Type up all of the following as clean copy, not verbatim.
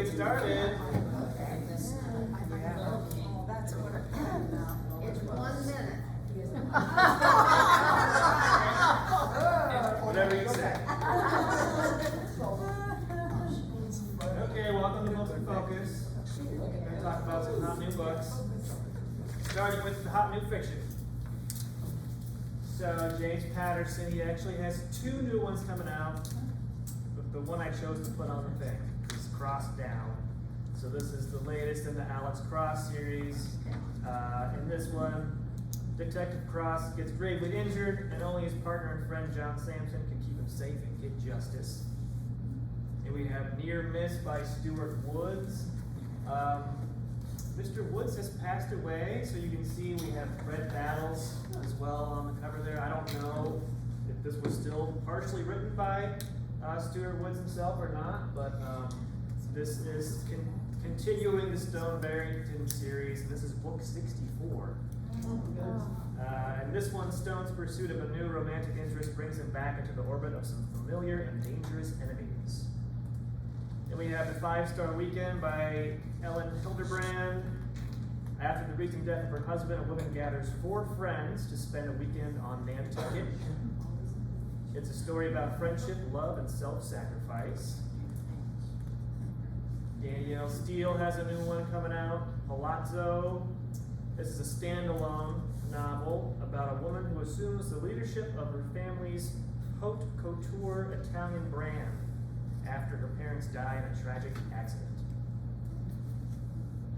get started. It's 1 minute. Whatever you say. Okay, welcome to Books in Focus. We're going to talk about some hot new books. Starting with the hot new fiction. So James Patterson, he actually has 2 new ones coming out. But the one I chose to put on the thing is Crossed Down. So this is the latest in the Alex Cross series. In this one, Detective Cross gets gravely injured, and only his partner and friend John Sampson can keep him safe and get justice. And we have Near Miss by Stuart Woods. Mr. Woods has passed away, so you can see we have Red Battles as well on the cover there. I don't know if this was still partially written by Stuart Woods himself or not, but this is continuing the Stone Barrington series. This is book 64. And this one, Stone's pursuit of a new romantic interest brings him back into the orbit of some familiar and dangerous enemies. Then we have The 5-Star Weekend by Ellen Hildebrand. After the recent death of her husband, a woman gathers 4 friends to spend a weekend on Nantucket. It's a story about friendship, love, and self-sacrifice. Danielle Steele has a new one coming out, Palazzo. This is a standalone novel about a woman who assumes the leadership of her family's haute couture Italian brand after her parents die in a tragic accident.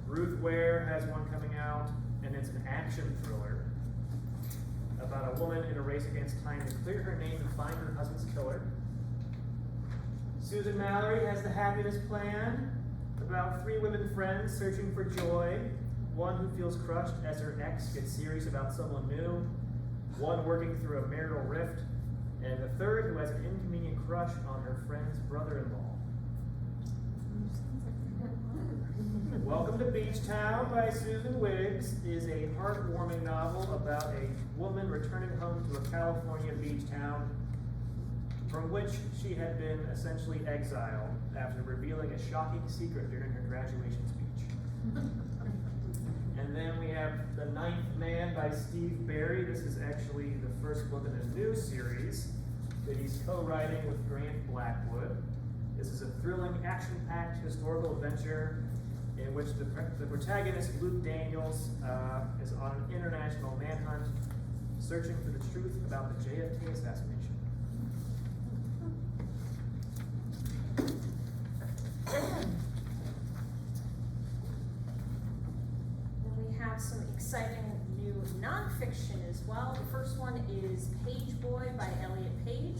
Ruth Ware has one coming out, and it's an action thriller about a woman in a race against time to clear her name and find her husband's killer. Susan Mallory has The Happiness Plan, about 3 women friends searching for joy. One who feels crushed as her ex gets serious about someone new. One working through a marital rift. And the third who has an inconvenient crush on her friend's brother-in-law. Welcome to Beach Town by Susan Wiggs is a heartwarming novel about a woman returning home to a California beach town from which she had been essentially exiled after revealing a shocking secret during her graduation speech. And then we have The Ninth Man by Steve Berry. This is actually the first book in a new series that he's co-writing with Grant Blackwood. This is a thrilling, action-packed historical adventure in which the protagonist, Luke Daniels, is on an international manhunt searching for the truth about the JFK assassination. Some exciting new nonfiction as well. The first one is Page Boy by Elliot Page.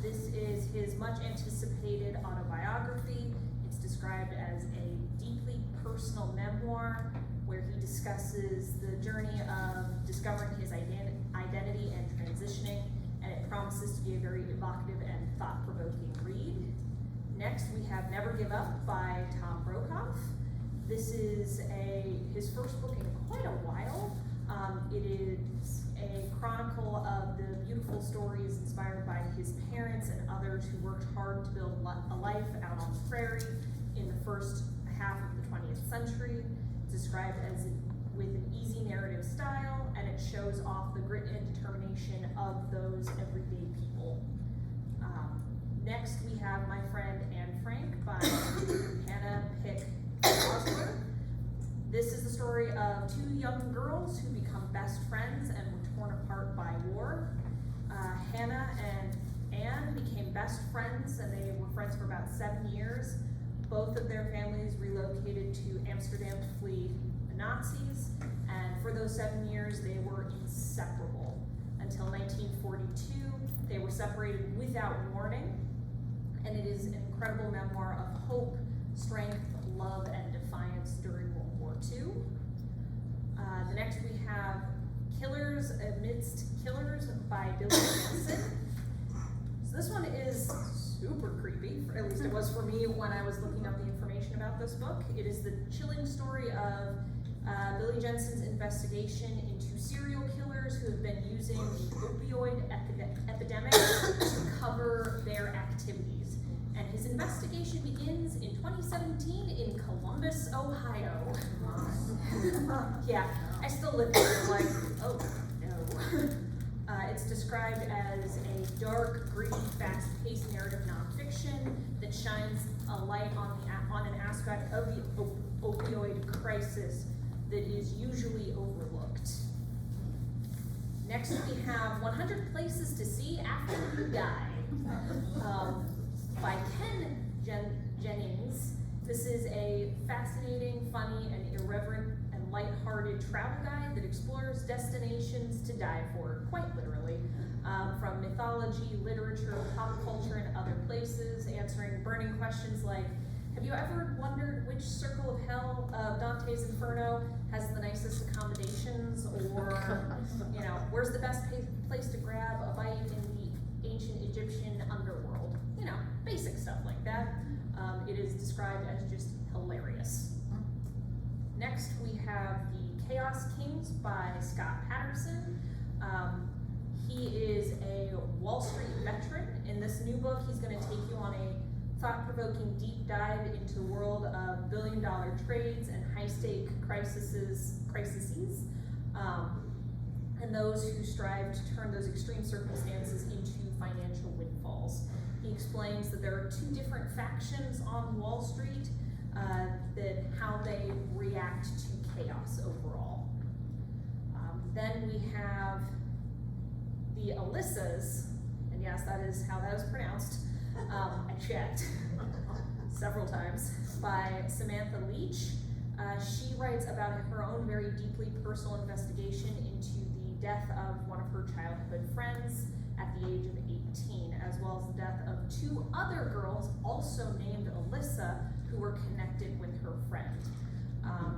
This is his much anticipated autobiography. It's described as a deeply personal memoir where he discusses the journey of discovering his identity and transitioning, and it promises to be a very evocative and thought-provoking read. Next, we have Never Give Up by Tom Brokaw. This is his first book in quite a while. It is a chronicle of the beautiful stories inspired by his parents and others who worked hard to build a life out on the prairie in the first half of the 20th century. It's described as with an easy narrative style, and it shows off the grit and determination of those everyday people. Next, we have My Friend Anne Frank by Hannah Pick Osler. This is the story of 2 young girls who become best friends and were torn apart by war. Hannah and Anne became best friends, and they were friends for about 7 years. Both of their families relocated to Amsterdam to flee the Nazis, and for those 7 years they were inseparable. Until 1942, they were separated without warning, and it is an incredible memoir of hope, strength, love, and defiance during World War II. The next we have Killers Amidst Killers by Billy Jensen. So this one is super creepy, at least it was for me when I was looking up the information about this book. It is the chilling story of Billy Jensen's investigation into serial killers who have been using the opioid epidemic to cover their activities. And his investigation begins in 2017 in Columbus, Ohio. Yeah, I still live there, I'm like, oh, no. It's described as a dark, gritty, fast-paced narrative nonfiction that shines a light on an aspect of the opioid crisis that is usually overlooked. Next, we have 100 Places to See After You Die, by Ken Jennings. This is a fascinating, funny, and irreverent and lighthearted travel guide that explores destinations to die for, quite literally, from mythology, literature, pop culture, and other places, answering burning questions like, have you ever wondered which circle of hell of Dante's Inferno has the nicest accommodations, or, you know, where's the best place to grab a bite in the ancient Egyptian underworld? You know, basic stuff like that. It is described as just hilarious. Next, we have The Chaos Kings by Scott Patterson. He is a Wall Street veteran. In this new book, he's going to take you on a thought-provoking deep dive into the world of billion-dollar trades and high-stake crises, and those who strive to turn those extreme circumstances into financial windfalls. He explains that there are two different factions on Wall Street, that how they react to chaos overall. Then we have The Alyssas, and yes, that is how that is pronounced. I checked several times, by Samantha Leach. She writes about her own very deeply personal investigation into the death of one of her childhood friends at the age of 18, as well as the death of two other girls, also named Alyssa, who were connected with her friend.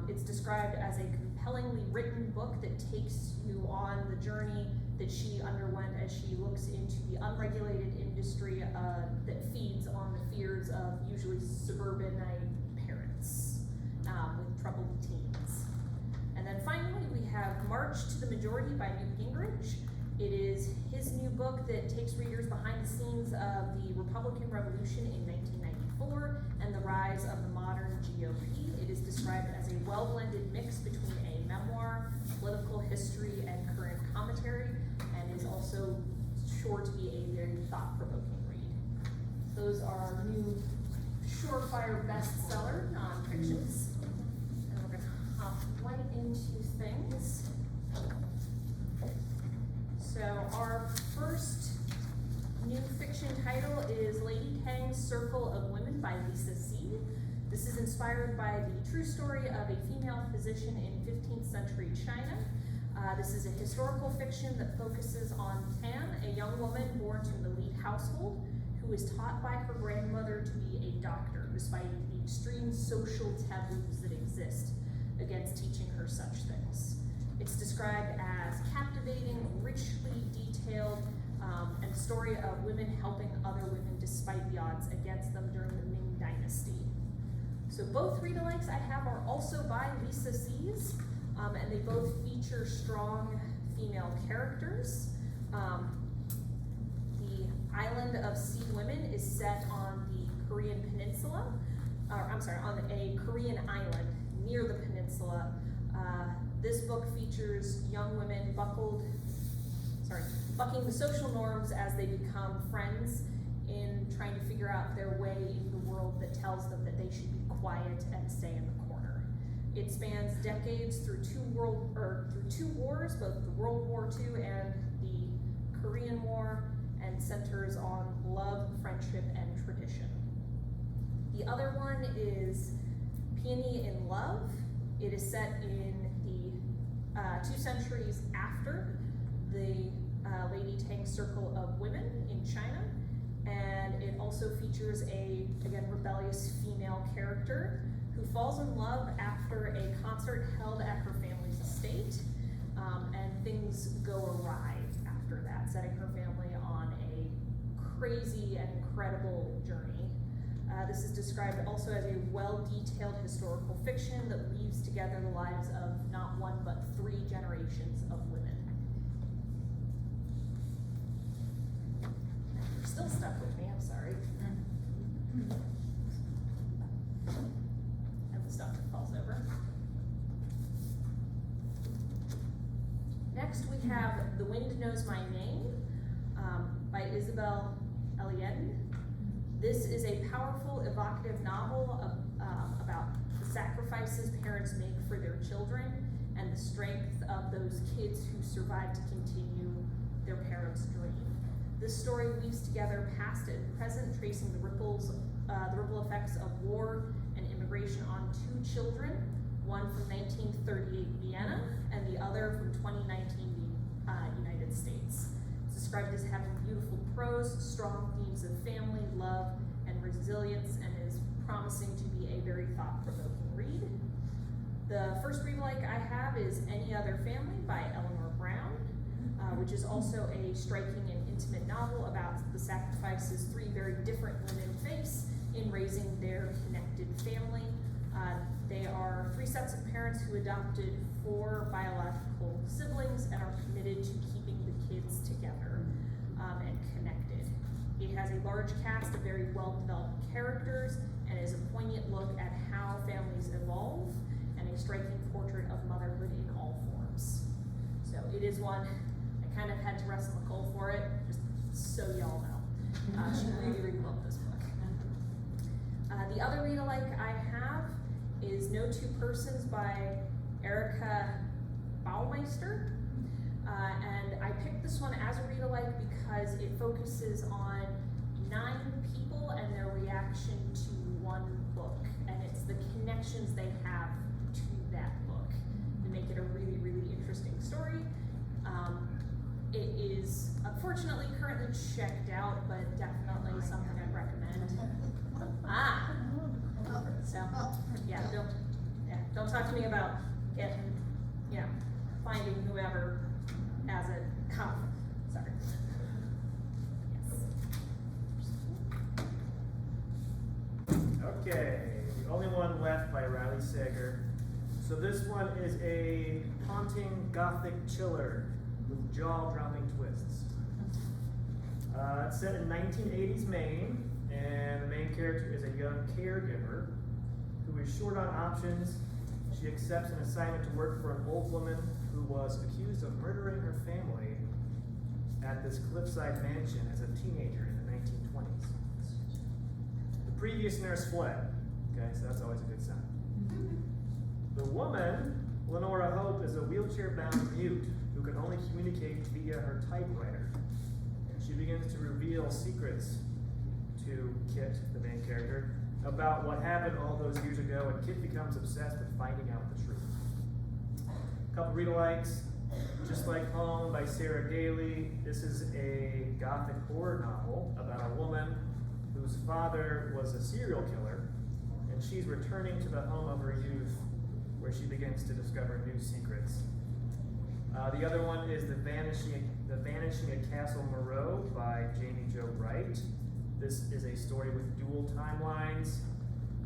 It's described as a compellingly written book that takes you on the journey that she underwent as she looks into the unregulated industry that feeds on the fears of usually suburbanite parents with troubled teens. And then finally, we have March to the Majority by Newt Gingrich. It is his new book that takes readers behind the scenes of the Republican Revolution in 1994 and the rise of the modern GOP. It is described as a well-blended mix between a memoir, political history, and current commentary, and is also sure to be a very thought-provoking read. Those are our new surefire bestseller nonfictions. And we're gonna hop right into things. So our first new fiction title is Lady Tang's Circle of Women by Lisa See. This is inspired by the true story of a female physician in 15th century China. This is a historical fiction that focuses on Tan, a young woman born to an elite household who is taught by her grandmother to be a doctor, despite the extreme social taboos that exist against teaching her such things. It's described as captivating, richly detailed, and a story of women helping other women despite the odds against them during the Ming Dynasty. So both read-alikes I have are also by Lisa Sees, and they both feature strong female characters. The Island of Sea Women is set on the Korean peninsula, on a Korean island near the peninsula. This book features young women bucking the social norms as they become friends in trying to figure out their way in the world that tells them that they should be quiet and stay in the corner. It spans decades through two wars, both the World War II and the Korean War, and centers on love, friendship, and tradition. The other one is Peony in Love. It is set in the 2 centuries after the Lady Tang Circle of Women in China, and it also features a, again, rebellious female character who falls in love after a concert held at her family's estate, and things go awry after that, setting her family on a crazy and incredible journey. This is described also as a well-detailed historical fiction that weaves together the lives of not one but 3 generations of women. You're still stuck with me, I'm sorry. I will stop. Next, we have The Wind Knows My Name by Isabel Allende. This is a powerful, evocative novel about the sacrifices parents make for their children and the strength of those kids who survive to continue their parents' dream. This story weaves together past and present, tracing the ripple effects of war and immigration on two children, one from 1938 Vienna and the other from 2019 United States. It's described as having beautiful prose, strong themes of family, love, and resilience, and is promising to be a very thought-provoking read. The first read-alike I have is Any Other Family by Eleanor Brown, which is also a striking and intimate novel about the sacrifices three very different women face in raising their connected family. They are three sets of parents who adopted four biological siblings and are committed to keeping the kids together and connected. It has a large cast of very well-developed characters and is a poignant look at how families evolve and a striking portrait of motherhood in all forms. So it is one, I kind of had to wrestle Nicole for it, just so y'all know. She really, really loved this book. The other read-alike I have is No Two Persons by Erica Baumeister. And I picked this one as a read-alike because it focuses on 9 people and their reaction to one book. And it's the connections they have to that book to make it a really, really interesting story. It is unfortunately currently checked out, but definitely something I'd recommend. So don't talk to me about getting, finding whoever has it. Sorry. Yes. Okay, the only one left by Riley Sager. So this one is a haunting gothic chiller with jaw-dropping twists. It's set in 1980s Maine, and the main character is a young caregiver who is short on options. She accepts an assignment to work for an old woman who was accused of murdering her family at this cliffside mansion as a teenager in the 1920s. The previous nurse fled, okay, so that's always a good sign. The woman, Lenora Hope, is a wheelchair-bound mute who can only communicate via her typewriter. She begins to reveal secrets to Kit, the main character, about what happened all those years ago, and Kit becomes obsessed with finding out the truth. A couple read-alikes, Just Like Home by Sarah Gailey. This is a gothic horror novel about a woman whose father was a serial killer, and she's returning to the home of her youth where she begins to discover new secrets. The other one is The Vanishing at Castle Moreau by Jamie Jo Wright. This is a story with dual timelines.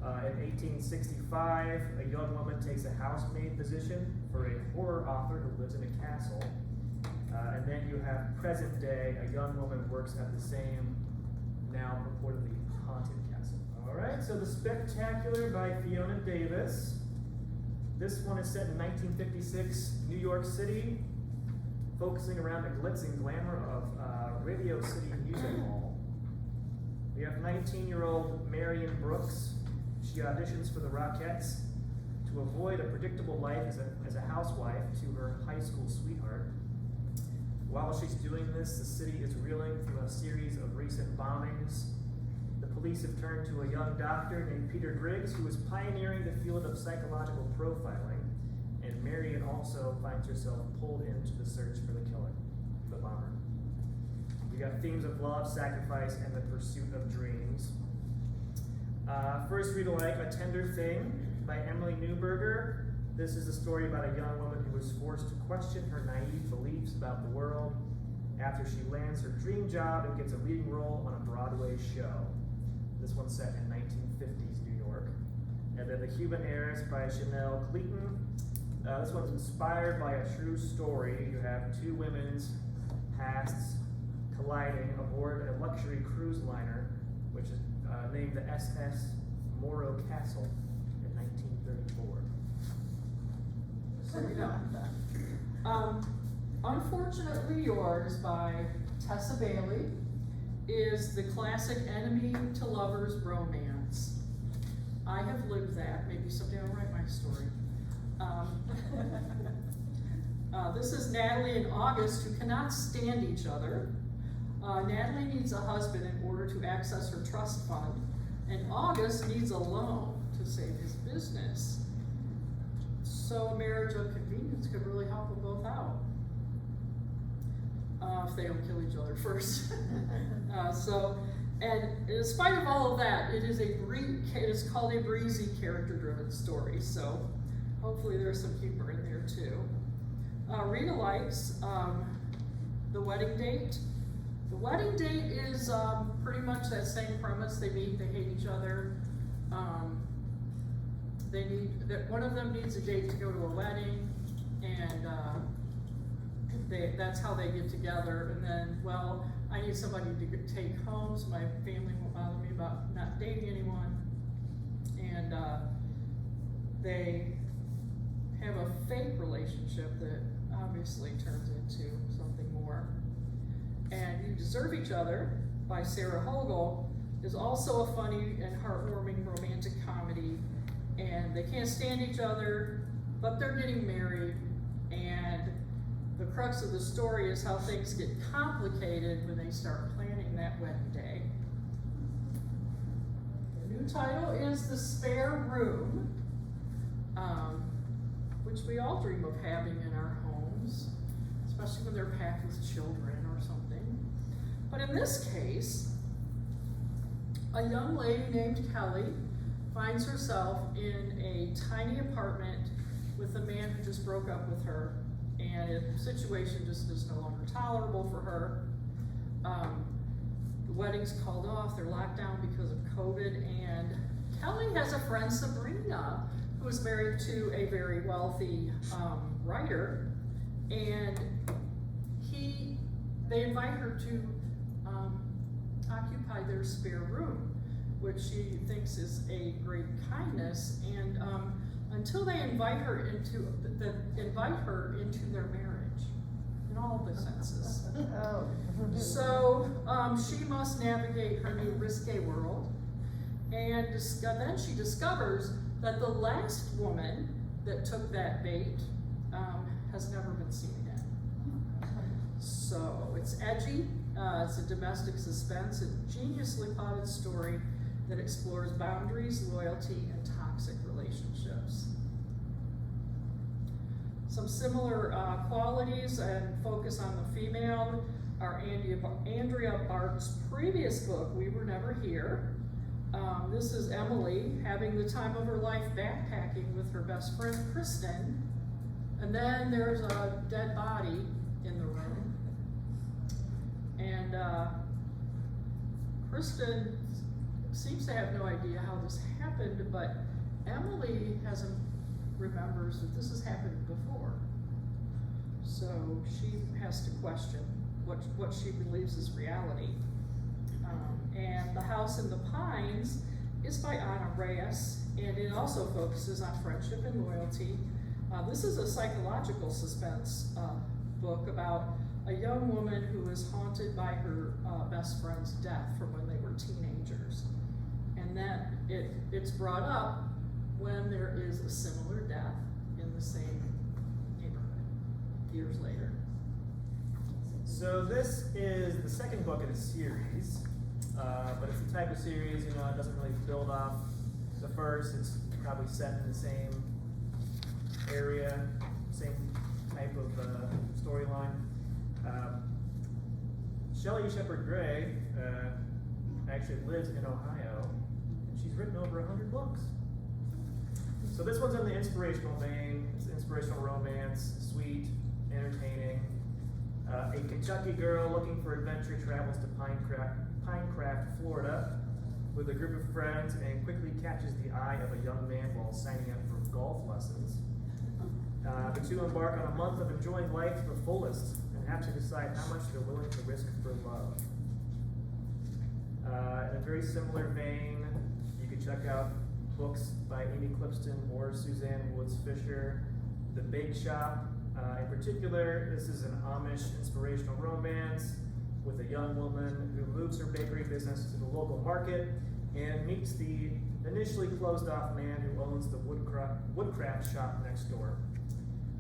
In 1865, a young woman takes a housemaid position for a horror author who lives in a castle. And then you have present day, a young woman works at the same, now purportedly haunted castle. All right, so The Spectacular by Fiona Davis. This one is set in 1956 New York City, focusing around the glitz and glamour of Radio City Music Hall. We have 19-year-old Marion Brooks. She auditions for the Rockettes to avoid a predictable life as a housewife to her high school sweetheart. While she's doing this, the city is reeling from a series of recent bombings. The police have turned to a young doctor named Peter Driggs, who is pioneering the field of psychological profiling, and Marion also finds herself pulled into the search for the killer, the bomber. We got themes of love, sacrifice, and the pursuit of dreams. First read-alike, A Tender Thing by Emily Newberger. This is a story about a young woman who was forced to question her naive beliefs about the world after she lands her dream job and gets a leading role on a Broadway show. This one's set in 1950s New York. And then The Cuban Heiress by Chanel Cleaton. This one's inspired by a true story. You have two women's pasts colliding aboard a luxury cruise liner, which is named the SS Morro Castle in 1934. On Unfortunately Yours by Tessa Bailey is the classic enemy to lovers romance. I have lived that. Maybe someday I'll write my story. This is Natalie and August, who cannot stand each other. Natalie needs a husband in order to access her trust fund, and August needs a loan to save his business. So a marriage of convenience could really help them both out. If they don't kill each other first. And in spite of all of that, it is called a breezy, character-driven story. So hopefully there's some humor in there too. Rita likes The Wedding Date. The Wedding Date is pretty much that same premise. They meet, they hate each other. One of them needs a date to go to a wedding, and that's how they get together. And then, well, I need somebody to take home, so my family won't bother me about not dating anyone. And they have a fake relationship that obviously turns into something more. And You Deserve Each Other by Sarah Hogel is also a funny and heartwarming romantic comedy. And they can't stand each other, but they're getting married. And the crux of the story is how things get complicated when they start planning that wedding day. The new title is The Spare Room, which we all dream of having in our homes, especially when they're packed with children or something. But in this case, a young lady named Kelly finds herself in a tiny apartment with a man who just broke up with her, and the situation just is no longer tolerable for her. The wedding's called off, they're locked down because of COVID, and Kelly has a friend, Sabrina, who is married to a very wealthy writer, and they invite her to occupy their spare room, which she thinks is a great kindness, and until they invite her into their marriage, in all the senses. Oh. So she must navigate her new risque world, and then she discovers that the last woman that took that bait has never been seen again. So it's edgy, it's a domestic suspense, a geniusly plotted story that explores boundaries, loyalty, and toxic relationships. Some similar qualities and focus on the female are Andrea Barton's previous book, We Were Never Here. This is Emily having the time of her life backpacking with her best friend, Kristen. And then there's a dead body in the room. And Kristen seems to have no idea how this happened, but Emily remembers that this has happened before. So she has to question what she believes is reality. And The House in the Pines is by Ana Reyes, and it also focuses on friendship and loyalty. This is a psychological suspense book about a young woman who is haunted by her best friend's death from when they were teenagers. And that it's brought up when there is a similar death in the same neighborhood years later. So this is the second book in the series, but it's the type of series, it doesn't really build off the first. It's probably set in the same area, same type of storyline. Shelley Shepard Gray actually lives in Ohio, and she's written over 100 books. So this one's in the inspirational vein. It's inspirational romance, sweet, entertaining. A Kentucky girl looking for adventure travels to Pinecraft, Florida with a group of friends and quickly catches the eye of a young man while signing up for golf lessons. The two embark on a month of enjoying life to the fullest and have to decide how much they're willing to risk for love. In a very similar vein, you can check out books by Amy Clipston or Suzanne Woods Fisher. The Bake Shop In particular, this is an Amish inspirational romance with a young woman who moves her bakery business to the local market and meets the initially closed off man who owns the woodcraft shop next door.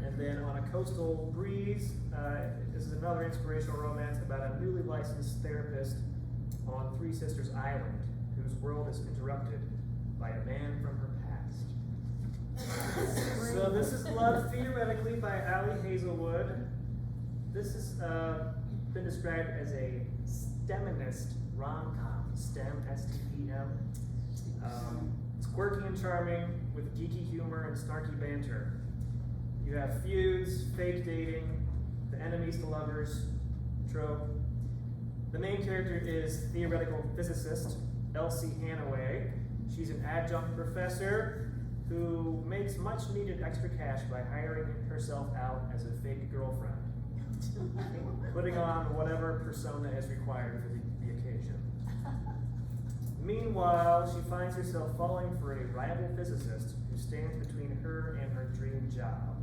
And then on A Coastal Breeze, this is another inspirational romance about a newly licensed therapist on Three Sisters Island, whose world is interrupted by a man from her past. So this is Love Theoretically by Ali Hazelwood. This has been described as a STEMinist rom-com, STEM, S-T-E-M. It's quirky and charming with geeky humor and snarky banter. You have feuds, fake dating, the enemies to lovers trope. The main character is theoretical physicist Elsie Hanaway. She's an adjunct professor who makes much needed extra cash by hiring herself out as a fake girlfriend, putting on whatever persona is required for the occasion. Meanwhile, she finds herself falling for a rival physicist who stands between her and her dream job.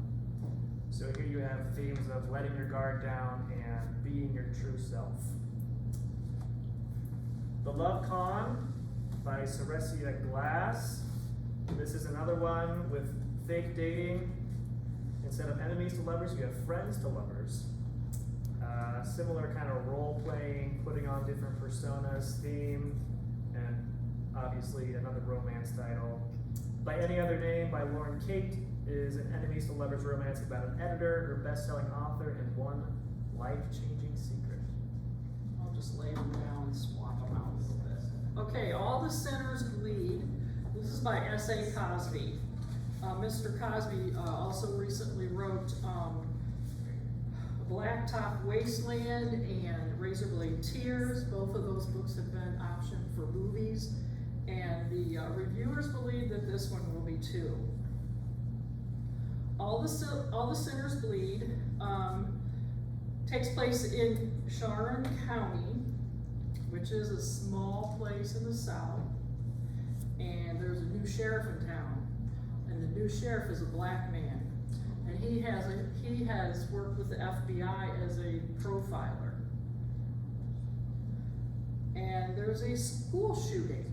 So here you have themes of letting your guard down and being your true self. The Love Con by Ceresia Glass. This is another one with fake dating. Instead of enemies to lovers, you have friends to lovers. Similar kind of role playing, putting on different personas theme, and obviously another romance title. By Any Other Name by Lauren Kate is an enemies to lovers romance about an editor, her best-selling author, and one life-changing secret. I'll just lay them down and swap them out a little bit. Okay, All the Sinners Bleed. This is by S.A. Cosby. Mr. Cosby also recently wrote Blacktop Wasteland and Razorblade Tears. Both of those books have been optioned for movies, and the reviewers believe that this one will be too. All the Sinners Bleed takes place in Sharon County, which is a small place in the South, and there's a new sheriff in town, and the new sheriff is a black man. And he has worked with the FBI as a profiler. And there's a school shooting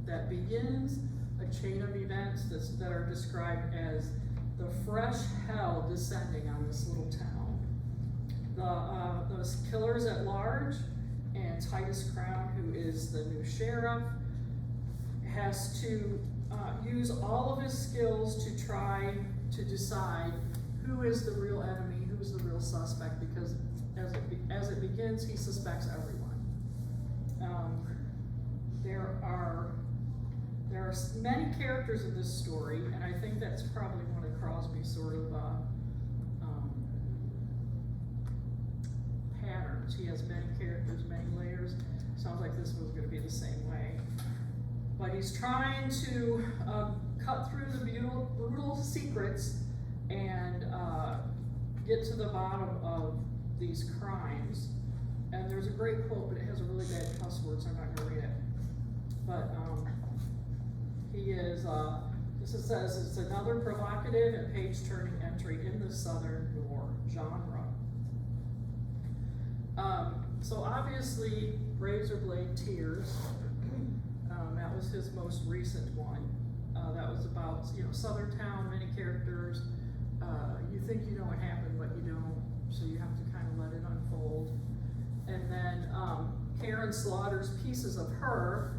that begins a chain of events that are described as the fresh hell descending on this little town. Those killers at large and Titus Crown, who is the new sheriff, has to use all of his skills to try to decide who is the real enemy, who is the real suspect, because as it begins, he suspects everyone. There are many characters in this story, and I think that's probably one of Crosby's sort of patterns. He has many characters, many layers. Sounds like this one's going to be the same way. But he's trying to cut through the brutal secrets and get to the bottom of these crimes. And there's a great quote, but it has a really bad cuss word, so I'm not going to read it. But he is, this says, it's another provocative and page-turning entry in the Southern noir genre. So obviously, Razorblade Tears, that was his most recent one. That was about, Southern town, many characters. You think you know what happened, but you don't, so you have to kind of let it unfold. And then Karen Slaughter's Pieces of Her,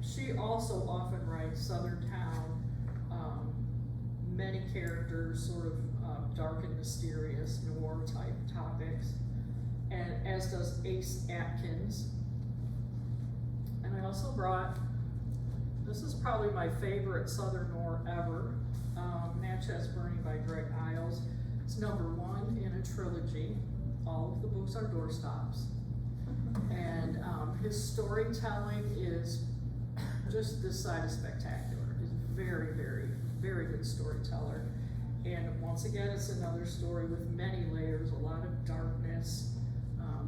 she also often writes Southern town, many characters, sort of dark and mysterious noir type topics, and as does Ace Atkins. And I also brought, this is probably my favorite Southern noir ever, Natchez Bernie by Greg Iles. It's #1 in a trilogy. All of the books are doorstops. And his storytelling is just this side of spectacular. He's very, very, very good storyteller. And once again, it's another story with many layers, a lot of darkness.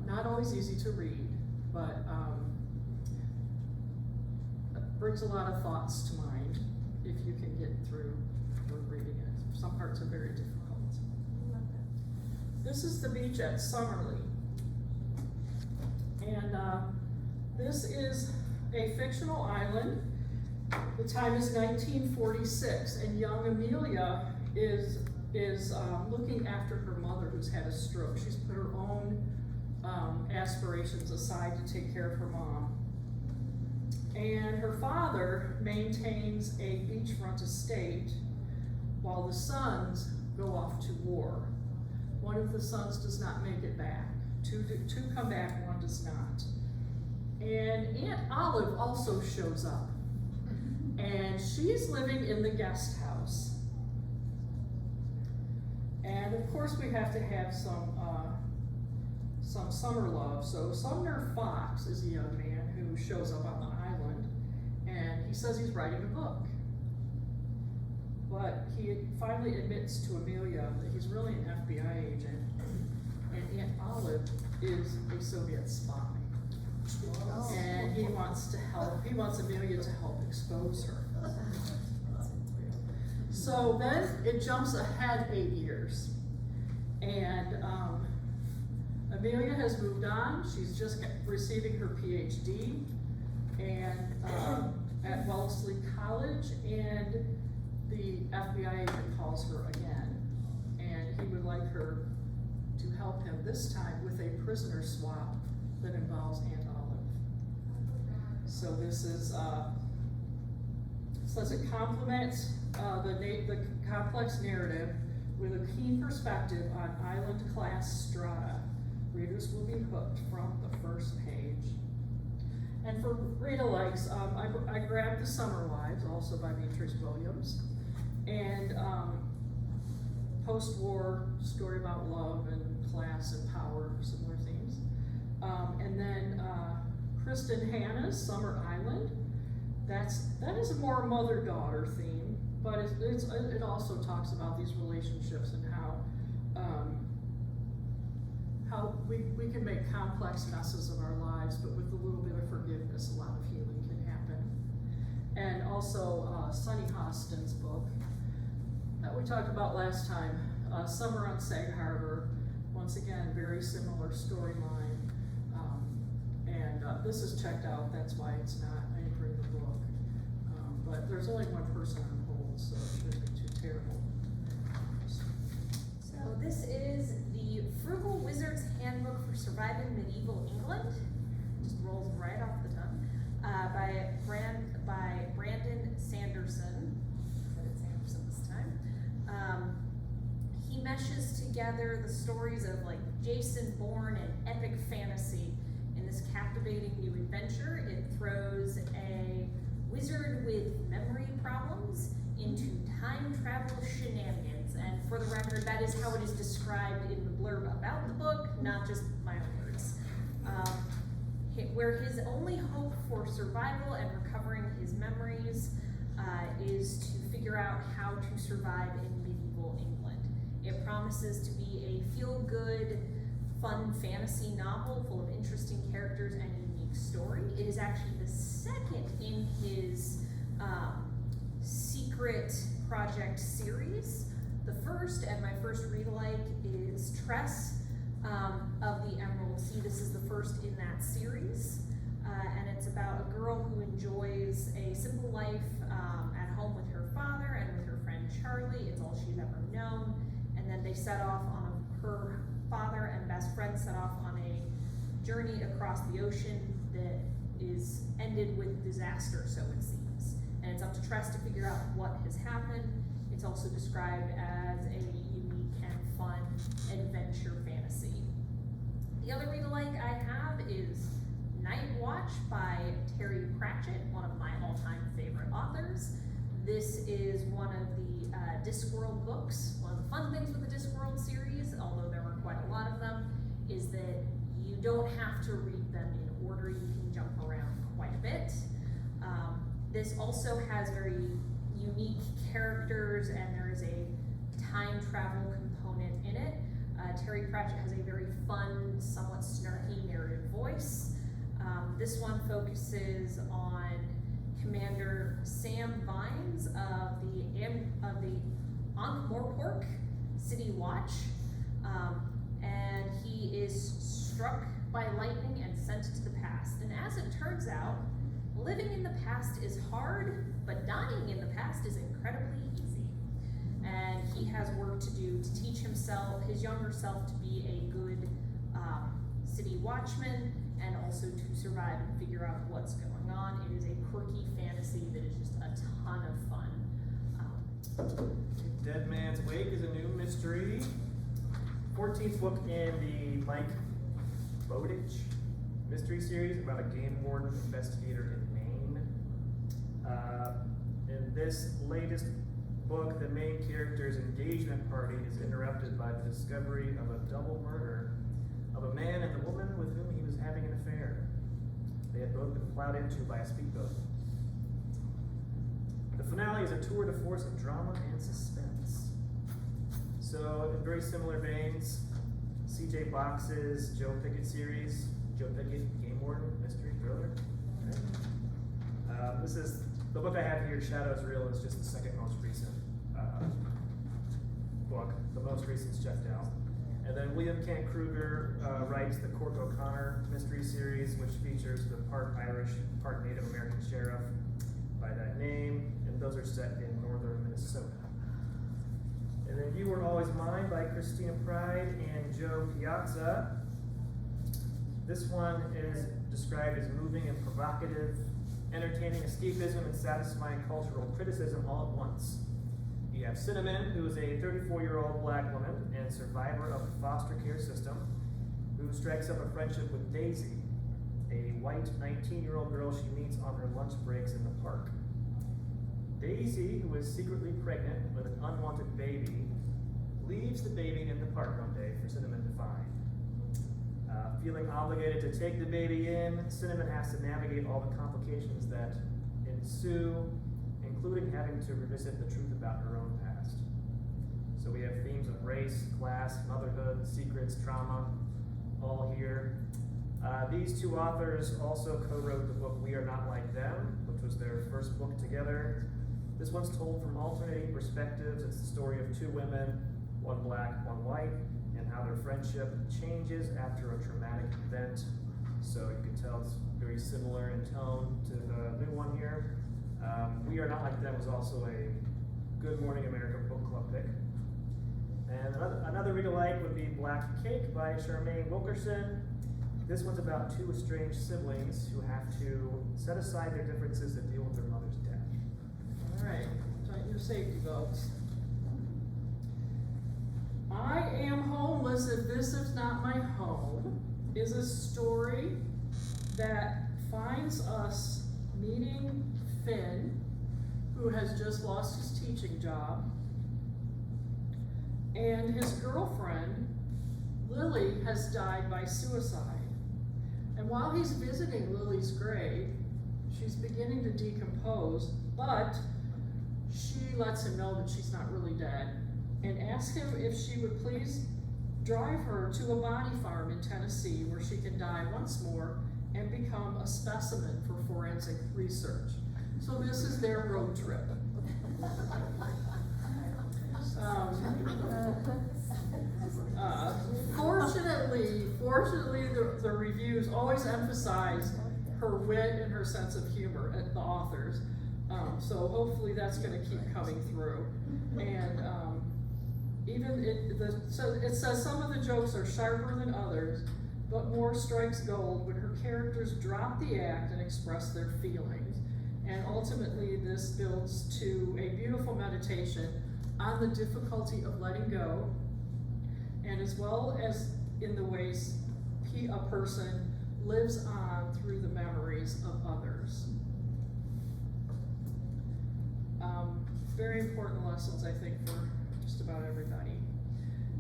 Not always easy to read, but brings a lot of thoughts to mind if you can get through enjoyed reading it. Some parts are very difficult. This is the beach at Summerley. And this is a fictional island. The time is 1946, and young Amelia is looking after her mother who's had a stroke. She's put her own aspirations aside to take care of her mom. And her father maintains a beachfront estate while the sons go off to war. One of the sons does not make it back. Two come back, one does not. And Aunt Olive also shows up. And she's living in the guest house. And of course we have to have some summer love. So Sumner Fox is a young man who shows up on the island, and he says he's writing a book. But he finally admits to Amelia that he's really an FBI agent, and Aunt Olive is a Soviet spy. And he wants Amelia to help expose her. So then it jumps ahead 8 years. And Amelia has moved on. She's just receiving her PhD and at Wellesley College, and the FBI agent calls her again. And he would like her to help him, this time with a prisoner swap that involves Aunt Olive. So this is, says it complements the complex narrative with a keen perspective on island class strata. Readers will be hooked from the first page. And for read-alikes, I grabbed The Summer Wives, also by Beatrice Williams, and post-war story about love and class and power, similar themes. And then Kristen Hanna's Summer Island. That is a more mother-daughter theme, but it also talks about these relationships and how we can make complex messes of our lives, but with a little bit of forgiveness, a lot of healing can happen. And also Sunny Hostin's book that we talked about last time, Summer on Sag Harbor. Once again, very similar storyline. This is checked out, that's why it's not anchoring the book. But there's only one person on hold, so it shouldn't be too terrible. So this is the Frugal Wizard's Handbook for Surviving Medieval England. Just rolls right off the tongue. By Brandon Sanderson. I said it Sanderson this time. He meshes together the stories of like Jason Bourne and epic fantasy in this captivating new adventure. It throws a wizard with memory problems into time travel shenanigans. And for the record, that is how it is described in the blurb about the book, not just my own words. Where his only hope for survival and recovering his memories is to figure out how to survive in medieval England. It promises to be a feel-good, fun fantasy novel full of interesting characters and unique story. It is actually the second in his secret project series. The first, and my first read-alike, is Tress of the Emerald Sea. This is the first in that series, and it's about a girl who enjoys a simple life at home with her father and with her friend Charlie. It's all she's ever known, and then they set off on her father and best friend set off on a journey across the ocean that is ended with disaster, so it seems. And it's up to Tress to figure out what has happened. It's also described as a unique and fun adventure fantasy. The other read-alike I have is Night Watch by Terry Pratchett, one of my all-time favorite authors. This is one of the Discworld books. One of the fun things with the Discworld series, although there are quite a lot of them, is that you don't have to read them in order. You can jump around quite a bit. This also has very unique characters, and there is a time travel component in it. Terry Pratchett has a very fun, somewhat snarky narrative voice. This one focuses on Commander Sam Vines of the Ankh-Morpork City Watch, and he is struck by lightning and sent to the past. And as it turns out, living in the past is hard, but dying in the past is incredibly easy. And he has work to do to teach himself, his younger self, to be a good city watchman, and also to survive and figure out what's going on. It is a quirky fantasy that is just a ton of fun. Dead Man's Wake is a new mystery. 14th book in the Mike Bowditch mystery series about a game warden investigator in Maine. In this latest book, the main character's engagement party is interrupted by the discovery of a double murder of a man and the woman with whom he was having an affair. They had both been plowed into by a speedboat. The finale is a tour de force of drama and suspense. So, in very similar veins, C.J. Box's Joe Pickett series, Joe Pickett, Game Warden, Mystery Thriller. Okay. This is, the book I have here, Shadows Real, is just the second most recent book. The most recent is checked out. And then William Kent Kruger writes the Cork O'Connor mystery series, which features the part Irish, part Native American sheriff by that name, and those are set in northern Minnesota. And then You Were Always Mine by Christina Pride and Joe Piazza. This one is described as moving and provocative, entertaining escapism and satisfying cultural criticism all at once. You have Cinnamon, who is a 34-year-old black woman and survivor of the foster care system, who strikes up a friendship with Daisy, a white 19-year-old girl she meets on her lunch breaks in the park. Daisy, who is secretly pregnant with an unwanted baby, leaves the baby in the park one day for Cinnamon to find. Feeling obligated to take the baby in, Cinnamon has to navigate all the complications that ensue, including having to revisit the truth about her own past. So we have themes of race, class, motherhood, secrets, trauma, all here. These two authors also co-wrote the book We Are Not Like Them, which was their first book together. This one's told from alternating perspectives. It's the story of two women, one black, one white, and how their friendship changes after a traumatic event. So you can tell it's very similar in tone to the new one here. We Are Not Like Them was also a Good Morning America book club pick. And another read alike would be Black Cake by Charmaine Wilkerson. This one's about two estranged siblings who have to set aside their differences to deal with their mother's death. All right, tighten your safety belts. I Am Homeless If This Is Not My Home is a story that finds us meeting Finn, who has just lost his teaching job, and his girlfriend, Lily, has died by suicide. And while he's visiting Lily's grave, she's beginning to decompose, but she lets him know that she's not really dead, and asks him if she would please drive her to a body farm in Tennessee where she can die once more and become a specimen for forensic research. So this is their road trip. Fortunately, the reviews always emphasize her wit and her sense of humor at the authors. So hopefully that's going to keep coming through. And it says some of the jokes are sharper than others, but more strikes gold when her characters drop the act and express their feelings. And ultimately, this builds to a beautiful meditation on the difficulty of letting go, and as well as in the ways a person lives on through the memories of others. Very important lessons, I think, for just about everybody.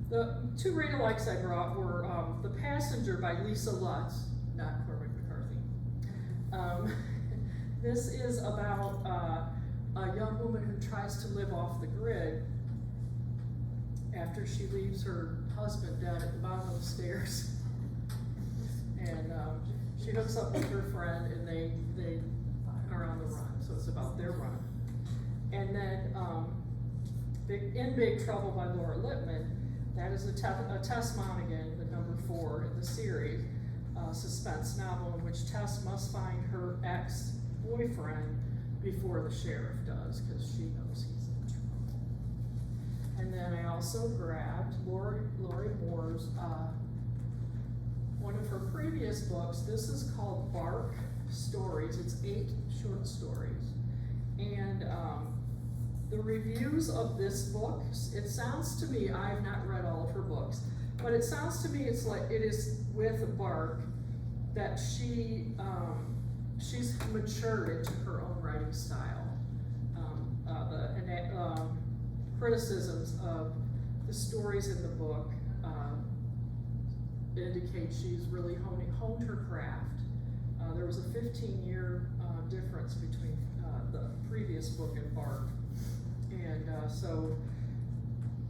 The two read-alikes I brought were The Passenger by Lisa Lutz, not Cormac McCarthy. This is about a young woman who tries to live off the grid after she leaves her husband dead at the bottom of the stairs. And she hooks up with her friend, and they are on the run, so it's about their run. And then In Big Trouble by Laura Lippman, that is a Tess Monaghan, the number 4 in the series, suspense novel in which Tess must find her ex-boyfriend before the sheriff does, because she knows he's in trouble. And then I also grabbed Lori Moore's, one of her previous books. This is called Bark Stories. It's 8 short stories. And the reviews of this book, it sounds to me, I've not read all of her books, but it sounds to me it's like it is with Bark that she's matured into her own writing style. The criticisms of the stories in the book indicate she's really honed her craft. There was a 15-year difference between the previous book and Bark. And so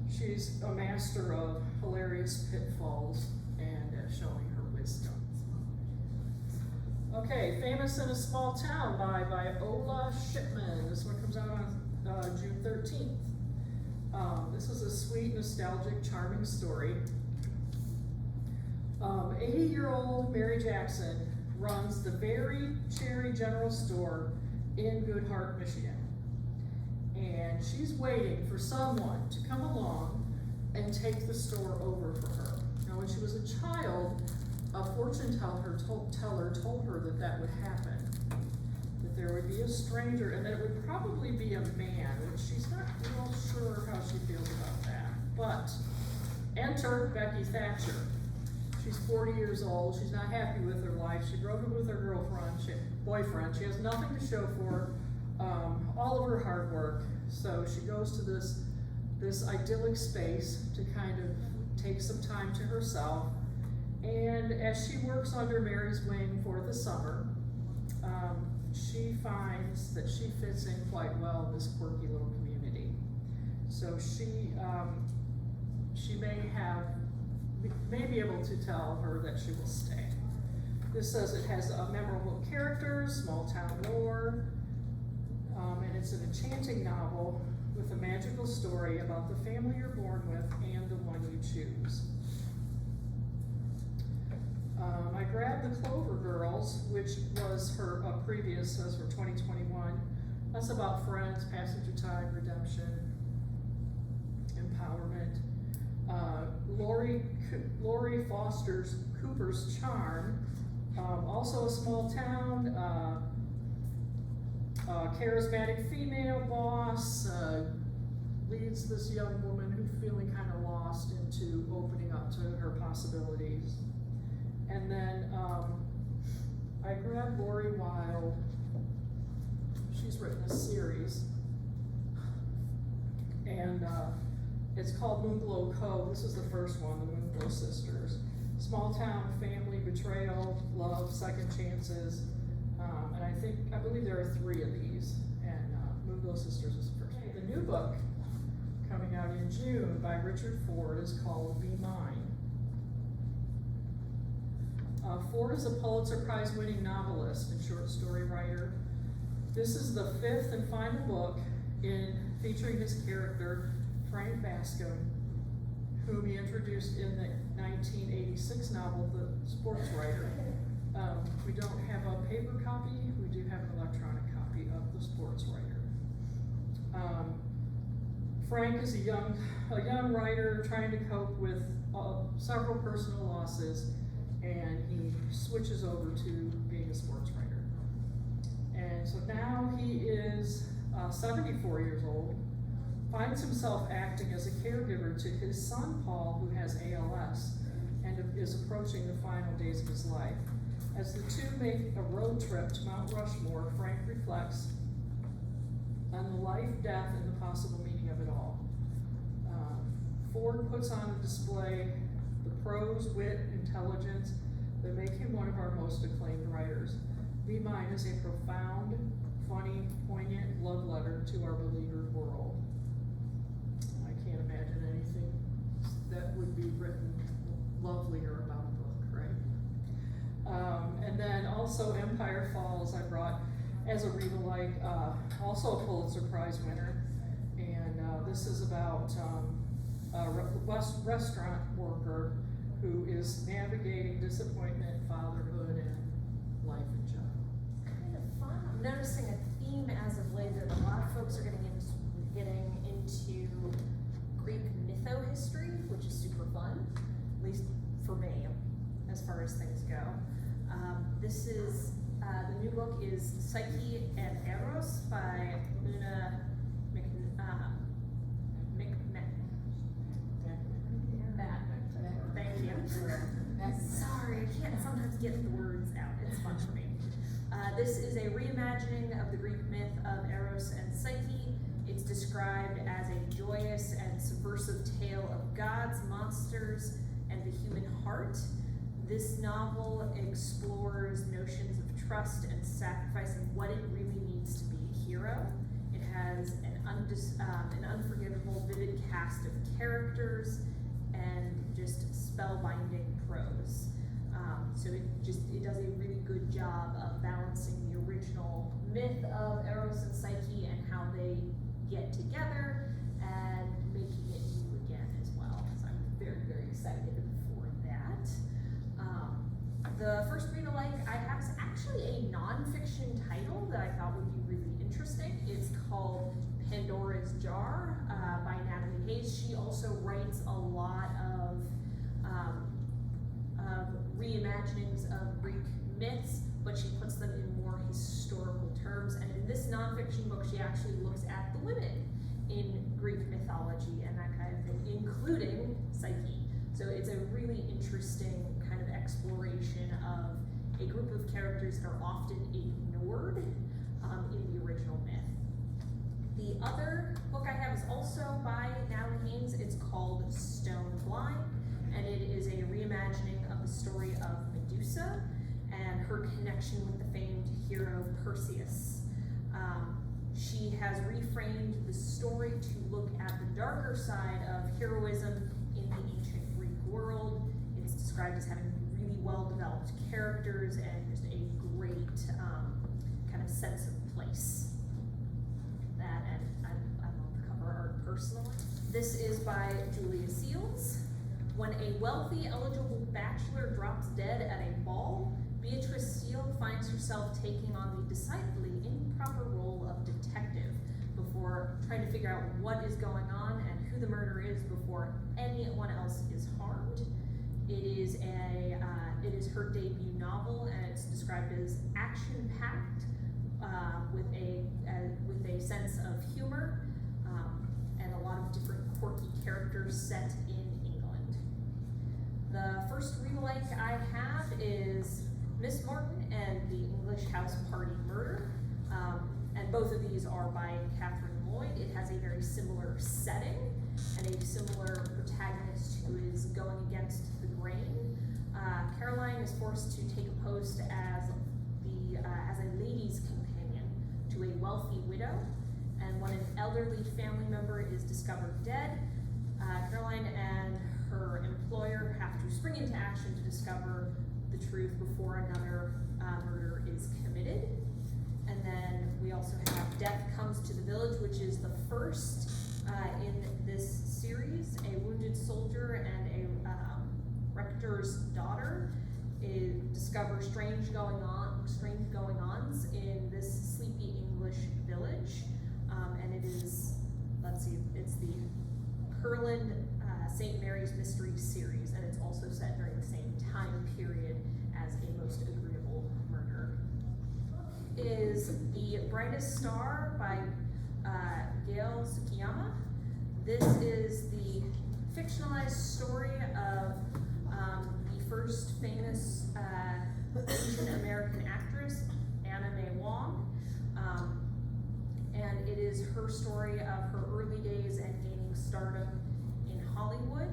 she's a master of hilarious pitfalls and showing her wisdom. Okay, Famous in a Small Town by Viola Shipman. This one comes out on June 13th. This is a sweet, nostalgic, charming story. 80-year-old Mary Jackson runs the Very Cherry General Store in Goodhart, Michigan. And she's waiting for someone to come along and take the store over for her. Now, when she was a child, a fortune teller told her that that would happen, that there would be a stranger, and that it would probably be a man, which she's not real sure how she feels about that. But enter Becky Thatcher. She's 40 years old. She's not happy with her life. She broke up with her boyfriend. She has nothing to show for all of her hard work. So she goes to this idyllic space to kind of take some time to herself. And as she works under Mary's wing for the summer, she finds that she fits in quite well in this quirky little community. So she may be able to tell her that she will stay. This says it has memorable characters, small town lore, and it's an enchanting novel with a magical story about the family you're born with and the one you choose. I grabbed The Clover Girls, which was her previous, as for 2021. That's about friends, passage of time, redemption, empowerment. Lori Foster's Cooper's Charm, also a small town, charismatic female boss, leads this young woman who's feeling kind of lost into opening up to her possibilities. And then I grabbed Lori Wilde. She's written a series, and it's called Moonglow Cove. This is the first one, the Moonglow Sisters. Small town, family, betrayal, love, second chances, and I believe there are 3 of these, and Moonglow Sisters is the first. Okay, the new book coming out in June by Richard Ford is called Be Mine. Ford is a Pulitzer Prize winning novelist and short story writer. This is the 5th and final book featuring his character, Frank Bascom, whom he introduced in the 1986 novel, The Sports Writer. We don't have a paper copy, we do have an electronic copy of The Sports Writer. Frank is a young writer trying to cope with several personal losses, and he switches over to being a sports writer. And so now he is 74 years old, finds himself acting as a caregiver to his son Paul, who has ALS, and is approaching the final days of his life. As the two make a road trip to Mount Rushmore, Frank reflects on the life, death, and the possible meaning of it all. Ford puts on a display the prose, wit, intelligence that make him one of our most acclaimed writers. Be Mine is a profound, funny, poignant love letter to our beleaguered world. I can't imagine anything that would be written lovelier about a book, right? And then also Empire Falls I brought as a read-alike, also a Pulitzer Prize winner. And, this is about, a restaurant worker who is navigating disappointment, fatherhood, and life in general. Kind of fun. I'm noticing a theme as of late that a lot of folks are getting into Greek mytho-history, which is super fun, at least for me, as far as things go. This is, the new book is Psyche and Eros by Luna Thank you. Sorry, I can't sometimes get the words out. It's fun for me. This is a reimagining of the Greek myth of Eros and Psyche. It's described as a joyous and subversive tale of gods, monsters, and the human heart. This novel explores notions of trust and sacrifice and what it really means to be a hero. It has an unforgivable, vivid cast of characters and just spellbinding prose. So it does a really good job of balancing the original myth of Eros and Psyche and how they get together and making it new again as well. So I'm very, very excited for that. The first read-alike I have is actually a nonfiction title that I thought would be really interesting. It's called Pandora's Jar by Natalie Hayes. She also writes a lot of reimaginings of Greek myths, but she puts them in more historical terms. And in this nonfiction book, she actually looks at the women in Greek mythology and that kind of thing, including Psyche. So it's a really interesting kind of exploration of a group of characters that are often ignored in the original myth. The other book I have is also by Natalie Haynes. It's called Stone Blind, and it is a reimagining of the story of Medusa and her connection with the famed hero Perseus. She has reframed the story to look at the darker side of heroism in the ancient Greek world. It's described as having really well-developed characters and just a great kind of sense of place. That, and I love the cover art personally. This is by Julia Seals. When a wealthy, eligible bachelor drops dead at a ball, Beatrice Steele finds herself taking on the decidedly improper role of detective before trying to figure out what is going on and who the murderer is before anyone else is harmed. It is her debut novel, and it's described as action-packed with a sense of humor and a lot of different quirky characters set in England. The first read-alike I have is Miss Morton and the English House Party Murder, and both of these are by Catherine Lloyd. It has a very similar setting and a similar protagonist who is going against the grain. Caroline is forced to take a post as a lady's companion to a wealthy widow, and when an elderly family member is discovered dead, Caroline and her employer have to spring into action to discover the truth before another murder is committed. And then we also have Death Comes to the Village, which is the first in this series. A wounded soldier and a rector's daughter discover strange going-ons in this sleepy English village. And it is, it's the Curland St. Mary's Mystery Series, and it's also set during the same time period as A Most Agreeable Murder. Is The Brightest Star by Gail Tsukiyama. This is the fictionalized story of the first famous Asian American actress, Anna May Wong. And it is her story of her early days and gaining stardom in Hollywood.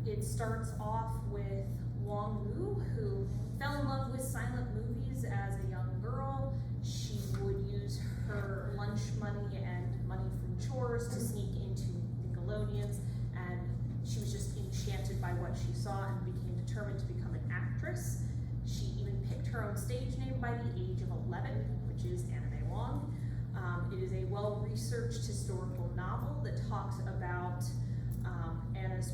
It starts off with Wong Lu, who fell in love with silent movies as a young girl. She would use her lunch money and money from chores to sneak into Nickelodeons, and she was just enchanted by what she saw and became determined to become an actress. She even picked her own stage name by the age of 11, which is Anna May Wong. It is a well-researched historical novel that talks about Anna's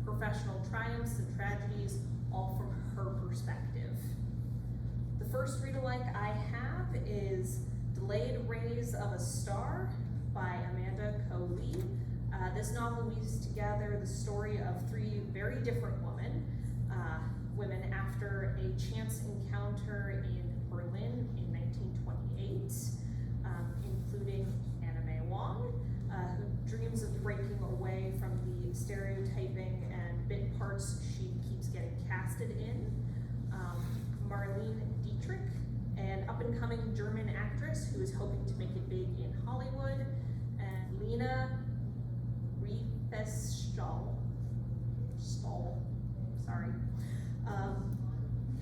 professional triumphs and tragedies, all from her perspective. The first read-alike I have is Delayed Rays of a Star by Amanda Coe-Lee. This novel weaves together the story of three very different women after a chance encounter in Berlin in 1928, including Anna May Wong, who dreams of breaking away from the stereotyping and bit parts she keeps getting casted in. Marlene Dietrich, an up-and-coming German actress who is hoping to make it big in Hollywood, and Lena Riefenstahl,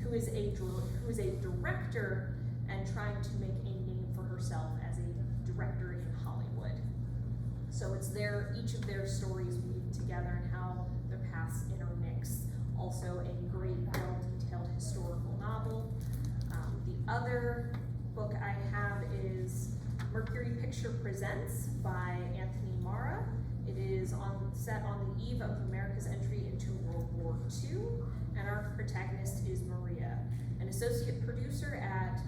who is a director and trying to make a name for herself as a director in Hollywood. So it's each of their stories weave together and how their paths intermix. Also a great, well-detailed historical novel. The other book I have is Mercury Picture Presents by Anthony Mara. It is set on the eve of America's entry into World War II, and our protagonist is Maria, an associate producer at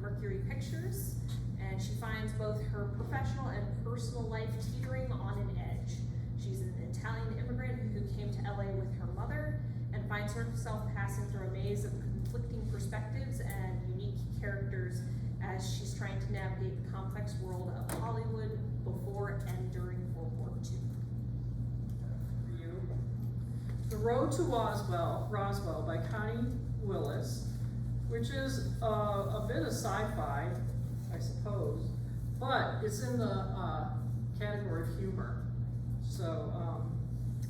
Mercury Pictures, and she finds both her professional and personal life teetering on an edge. She's an Italian immigrant who came to LA with her mother and finds herself passing through a maze of conflicting perspectives and unique characters as she's trying to navigate the complex world of Hollywood before and during World War II. The Road to Roswell by Connie Willis, which is a bit of sci-fi, I suppose, but it's in the category of humor. So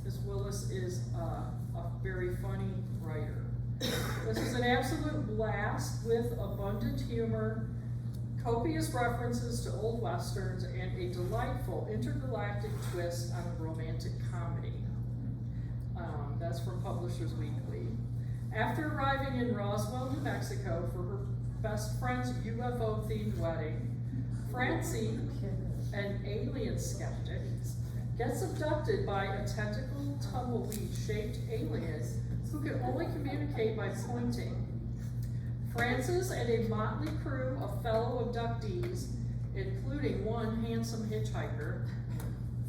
Ms. Willis is a very funny writer. This is an absolute blast with abundant humor, copious references to old westerns, and a delightful intergalactic twist on a romantic comedy. That's from Publishers Weekly. After arriving in Roswell, New Mexico for her best friend's UFO-themed wedding, Francie, an alien skeptic, gets abducted by a tentacled tumbleweed-shaped alien who can only communicate by pointing. Francis and a motley crew of fellow abductees, including one handsome hitchhiker,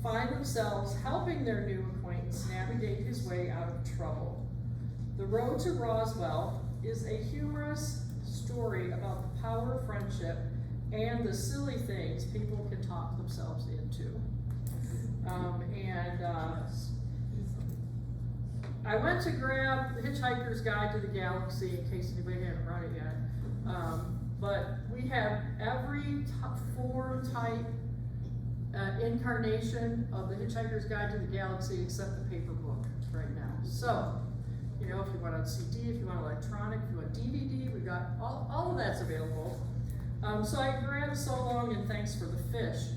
find themselves helping their new acquaintance navigate his way out of trouble. The Road to Roswell is a humorous story about the power of friendship and the silly things people can talk themselves into. I went to grab The Hitchhiker's Guide to the Galaxy in case anybody hadn't read it yet. But we have every form, type, incarnation of The Hitchhiker's Guide to the Galaxy except the paper book right now. So, if you want it on CD, if you want electronic, if you want DVD, we've got all of that's available. So I grabbed So Long and Thanks for the Fish,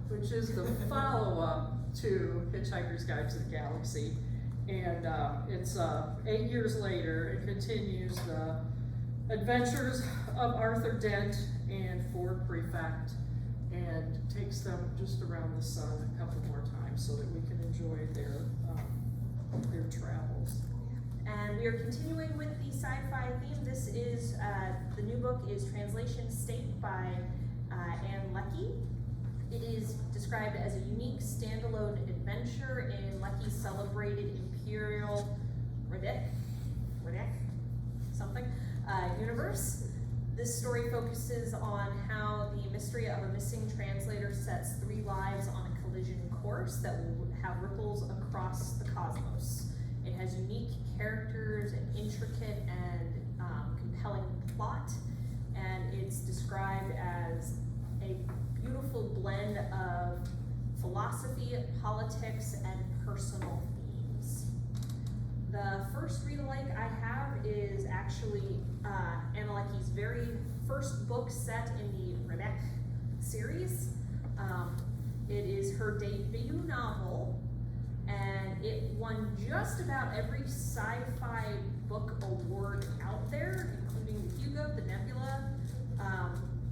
which is the follow-up to Hitchhiker's Guide to the Galaxy. And it's 8 years later. It continues the adventures of Arthur Dent and Ford Prefect and takes them just around the sun a couple more times so that we can enjoy their travels. And we are continuing with the sci-fi theme. This is, the new book is Translation State by Ann Leckie. It is described as a unique standalone adventure in Leckie's celebrated Imperial universe. This story focuses on how the mystery of a missing translator sets 3 lives on a collision course that will have ripples across the cosmos. It has unique characters, an intricate and compelling plot, and it's described as a beautiful blend of philosophy, politics, and personal themes. The first read-alike I have is actually Anna Leckie's very first book set in the Rebecca series. It is her debut novel, and it won just about every sci-fi book award out there, including the Hugo, the Nebula,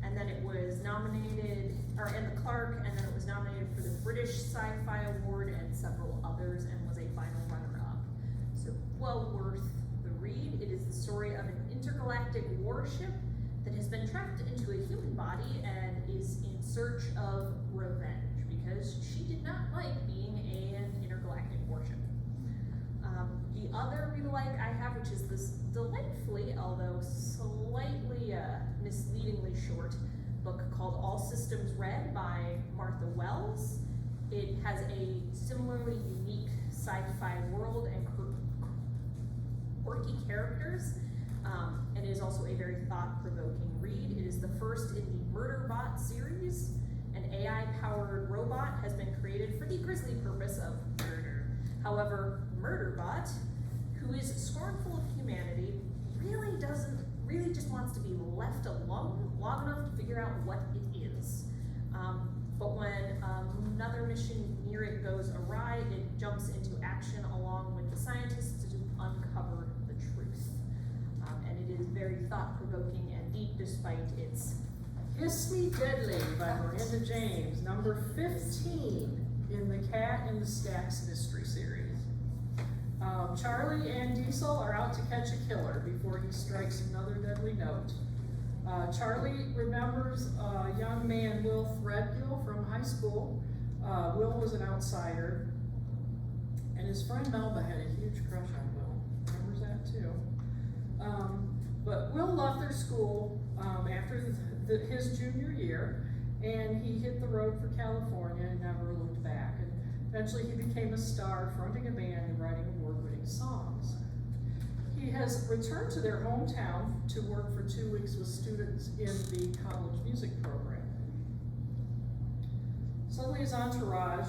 and then it was nominated and the Clark, and then it was nominated for the British Sci-Fi Award and several others, and was a final runner-up. So well worth the read. It is the story of an intergalactic warship that has been trapped into a human body and is in search of revenge because she did not like being an intergalactic warship. The other read-alike I have, which is this delightfully, although slightly misleadingly short book called All Systems Red by Martha Wells. It has a similarly unique sci-fi world and quirky characters, and it is also a very thought-provoking read. It is the first in the Murderbot series. An AI-powered robot has been created for the grisly purpose of murder. However, Murderbot, who is scornful of humanity, really just wants to be left alone long enough to figure out what it is. But when another mission near it goes awry, it jumps into action along with the scientists to uncover the truth. And it is very thought-provoking and deep despite its... Kiss Me Deadly by Miranda James, number 15 in the Cat in the Stacks mystery series. Charlie and Diesel are out to catch a killer before he strikes another deadly note. Charlie remembers a young man, Will Threadgill, from high school. Will was an outsider, and his friend Melba had a huge crush on Will. Remembers that too. But Will left their school after his junior year, and he hit the road for California and never looked back. And eventually he became a star, fronting a band and writing award-winning songs. He has returned to their hometown to work for 2 weeks with students in the college music program. Suddenly his entourage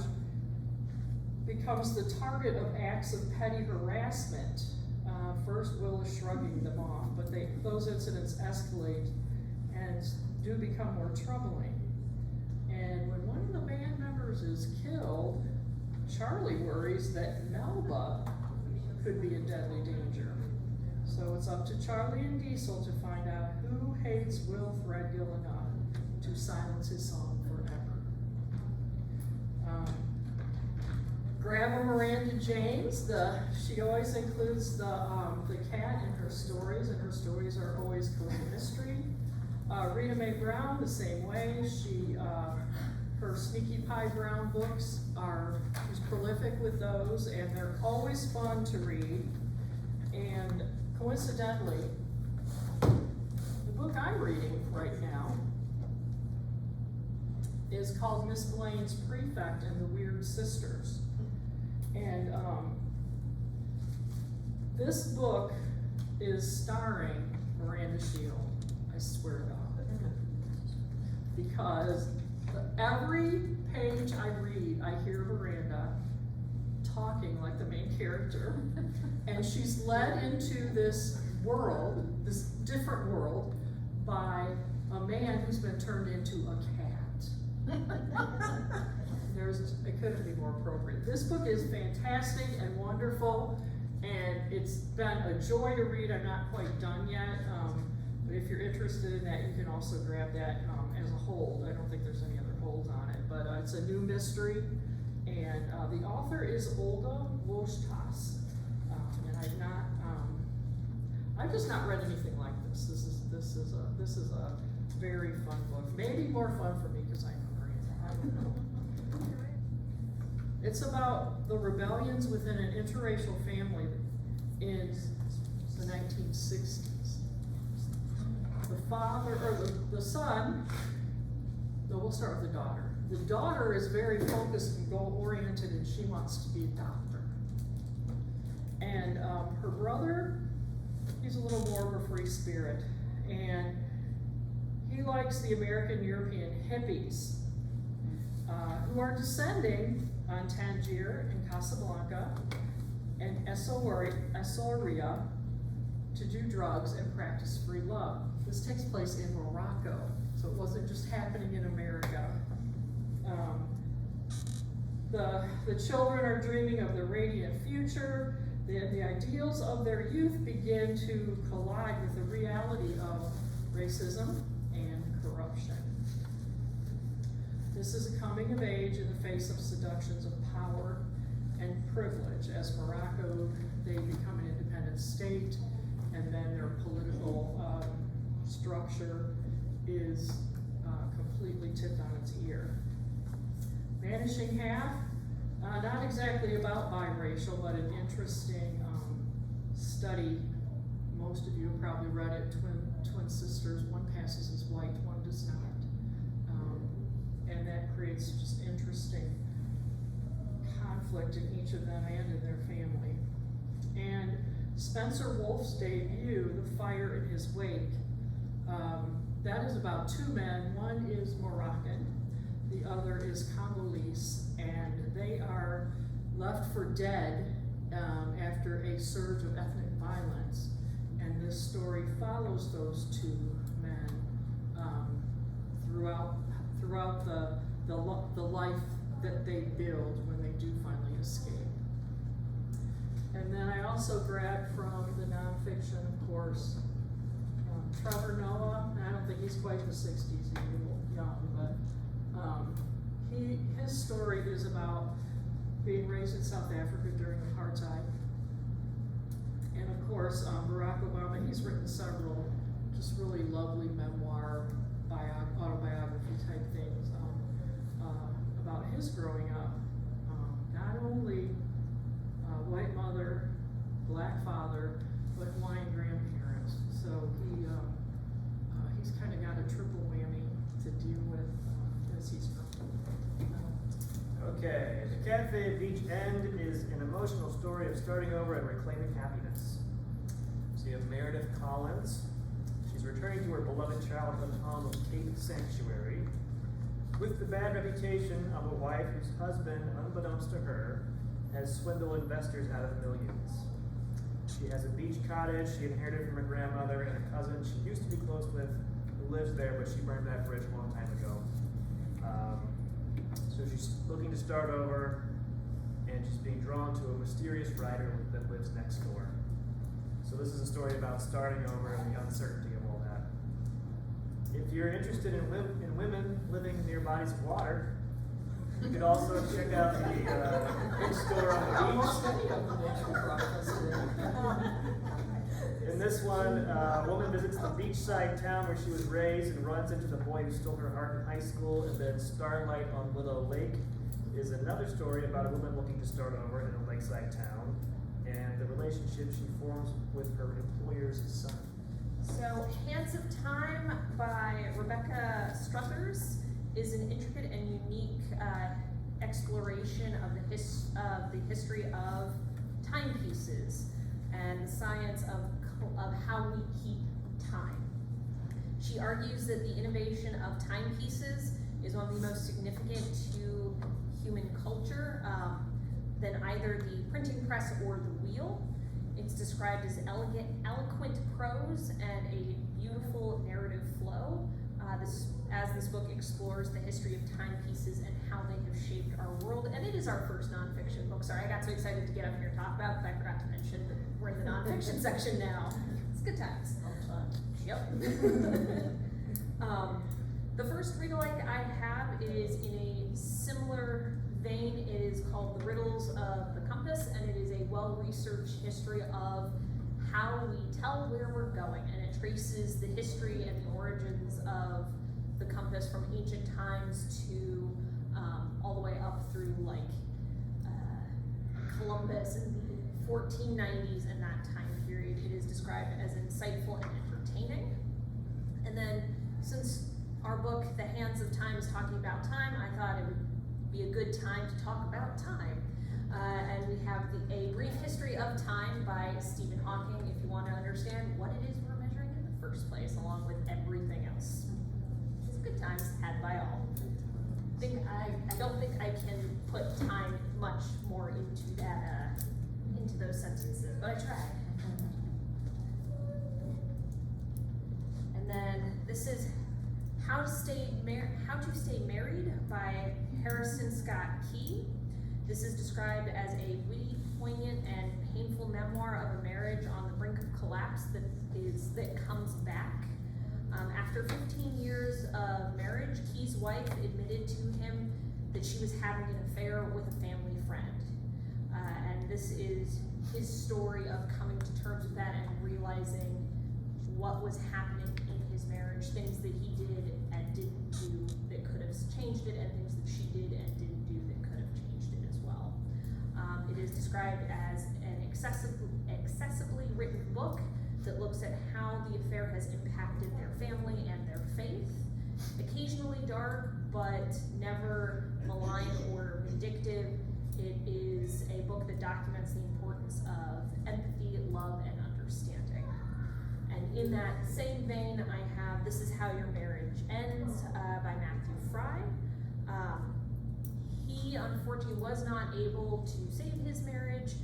becomes the target of acts of petty harassment. First, Will is shrugging them off, but those incidents escalate and do become more troubling. And when one of the band members is killed, Charlie worries that Melba could be in deadly danger. So it's up to Charlie and Diesel to find out who hates Will Threadgill enough to silence his song forever. Grab a Miranda James. She always includes the cat in her stories, and her stories are always full of mystery. Rita Mae Brown, the same way. Her Sneaky Pie Brown books she's prolific with those, and they're always fun to read. And coincidentally, the book I'm reading right now is called Miss Blaine's Prefect and the Weird Sisters. And this book is starring Miranda Shield, I swear to God. Because every page I read, I hear Miranda talking like the main character. And she's led into this world, this different world, by a man who's been turned into a cat. It couldn't be more appropriate. This book is fantastic and wonderful, and it's been a joy to read. I'm not quite done yet, but if you're interested in that, you can also grab that as a hold. I don't think there's any other holds on it, but it's a new mystery, and the author is Olga Woshtas, and I've just not read anything like this. This is a very fun book. Maybe more fun for me because I'm Miranda. I don't know. It's about the rebellions within an interracial family in the 1960s. The son, no, we'll start with the daughter. The daughter is very focused and goal-oriented, and she wants to be a doctor. And her brother, he's a little more of a free spirit, and he likes the American European hippies, who are descending on Tangier and Casablanca and Essaouira to do drugs and practice free love. This takes place in Morocco, so it wasn't just happening in America. The children are dreaming of the radiant future. The ideals of their youth begin to collide with the reality of racism and corruption. This is a coming of age in the face of seductions of power and privilege. As Morocco, they become an independent state, and then their political structure is completely tipped on its ear. Vanishing Half, not exactly about biracial, but an interesting study. Most of you have probably read it, twin sisters, one passes as white, one does not. And that creates just interesting conflict in each of them and in their family. And Spencer Wolf's debut, The Fire in His Wake, that is about two men. One is Moroccan, the other is Congolese, and they are left for dead after a surge of ethnic violence. And this story follows those two men throughout the life that they build when they do finally escape. And then I also grabbed from the nonfiction, of course, Trevor Noah. I don't think he's quite the 60s, he's a little young, but his story is about being raised in South Africa during apartheid. And of course, Barack Obama, he's written several just really lovely memoir, autobiography type things about his growing up. Not only white mother, black father, but Hawaiian grandparents. So he's kind of got a triple whammy to deal with as he's grown. Okay, The Cafe at Beach End is an emotional story of starting over and reclaiming happiness. So you have Meredith Collins. She's returning to her beloved childhood home of Cape Sanctuary with the bad reputation of a wife whose husband, unbeknownst to her, has swindled investors out of millions. She has a beach cottage she inherited from her grandmother and a cousin she used to be close with who lives there, but she burned that bridge a long time ago. So she's looking to start over, and she's being drawn to a mysterious writer that lives next door. So this is a story about starting over and the uncertainty of all that. If you're interested in women living near bodies of water, you could also check out the bookstore on the beach. In this one, a woman visits the beachside town where she was raised and runs into the boy who stole her heart in high school. And then Starlight on Willow Lake is another story about a woman looking to start over in a lakeside town and the relationship she forms with her employer's son. So, Hands of Time by Rebecca Struthers is an intricate and unique exploration of the history of timepieces and the science of how we keep time. She argues that the innovation of timepieces is one of the most significant to human culture than either the printing press or the wheel. It's described as eloquent prose and a beautiful narrative flow. As this book explores the history of timepieces and how they have shaped our world. And it is our first nonfiction book. Sorry, I got so excited to get up here and talk about it, but I forgot to mention that we're in the nonfiction section now. It's good times. Yep. The first read-alike I have is in a similar vein. It is called The Riddles of the Compass, and it is a well-researched history of how we tell where we're going, and it traces the history and the origins of the compass from ancient times to all the way up through Columbus and the 1490s and that time period. It is described as insightful and entertaining. And then, since our book, The Hands of Time, is talking about time, I thought it would be a good time to talk about time. And we have A Brief History of Time by Stephen Hawking, if you want to understand what it is we're measuring in the first place, along with everything else. It's good times had by all. I don't think I can put time much more into that, into those sentences, but I tried. And then this is How to Stay Married by Harrison Scott Key. This is described as a witty, poignant, and painful memoir of a marriage on the brink of collapse that comes back. After 15 years of marriage, Key's wife admitted to him that she was having an affair with a family friend. And this is his story of coming to terms with that and realizing what was happening in his marriage, things that he did and didn't do that could have changed it, and things that she did and didn't do that could have changed it as well. It is described as an accessibly written book that looks at how the affair has impacted their family and their faith. Occasionally dark, but never malign or vindictive. It is a book that documents the importance of empathy, love, and understanding. And in that same vein, I have This Is How Your Marriage Ends by Matthew Fry. He unfortunately was not able to save his marriage.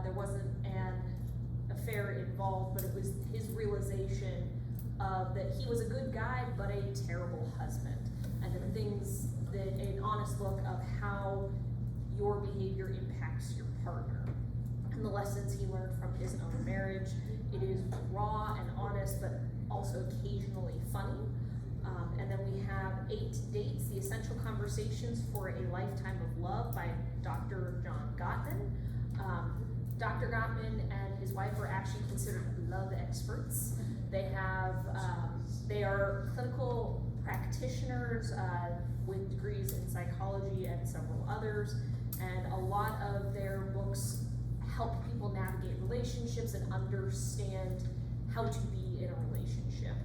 There wasn't an affair involved, but it was his realization of that he was a good guy, but a terrible husband. And the things that, an honest look of how your behavior impacts your partner. And the lessons he learned from his own marriage. It is raw and honest, but also occasionally funny. And then we have 8 Dates, The Essential Conversations for a Lifetime of Love by Dr. John Gottman. Dr. Gottman and his wife are actually considered love experts. They are clinical practitioners with degrees in psychology and several others. And a lot of their books help people navigate relationships and understand how to be in a relationship.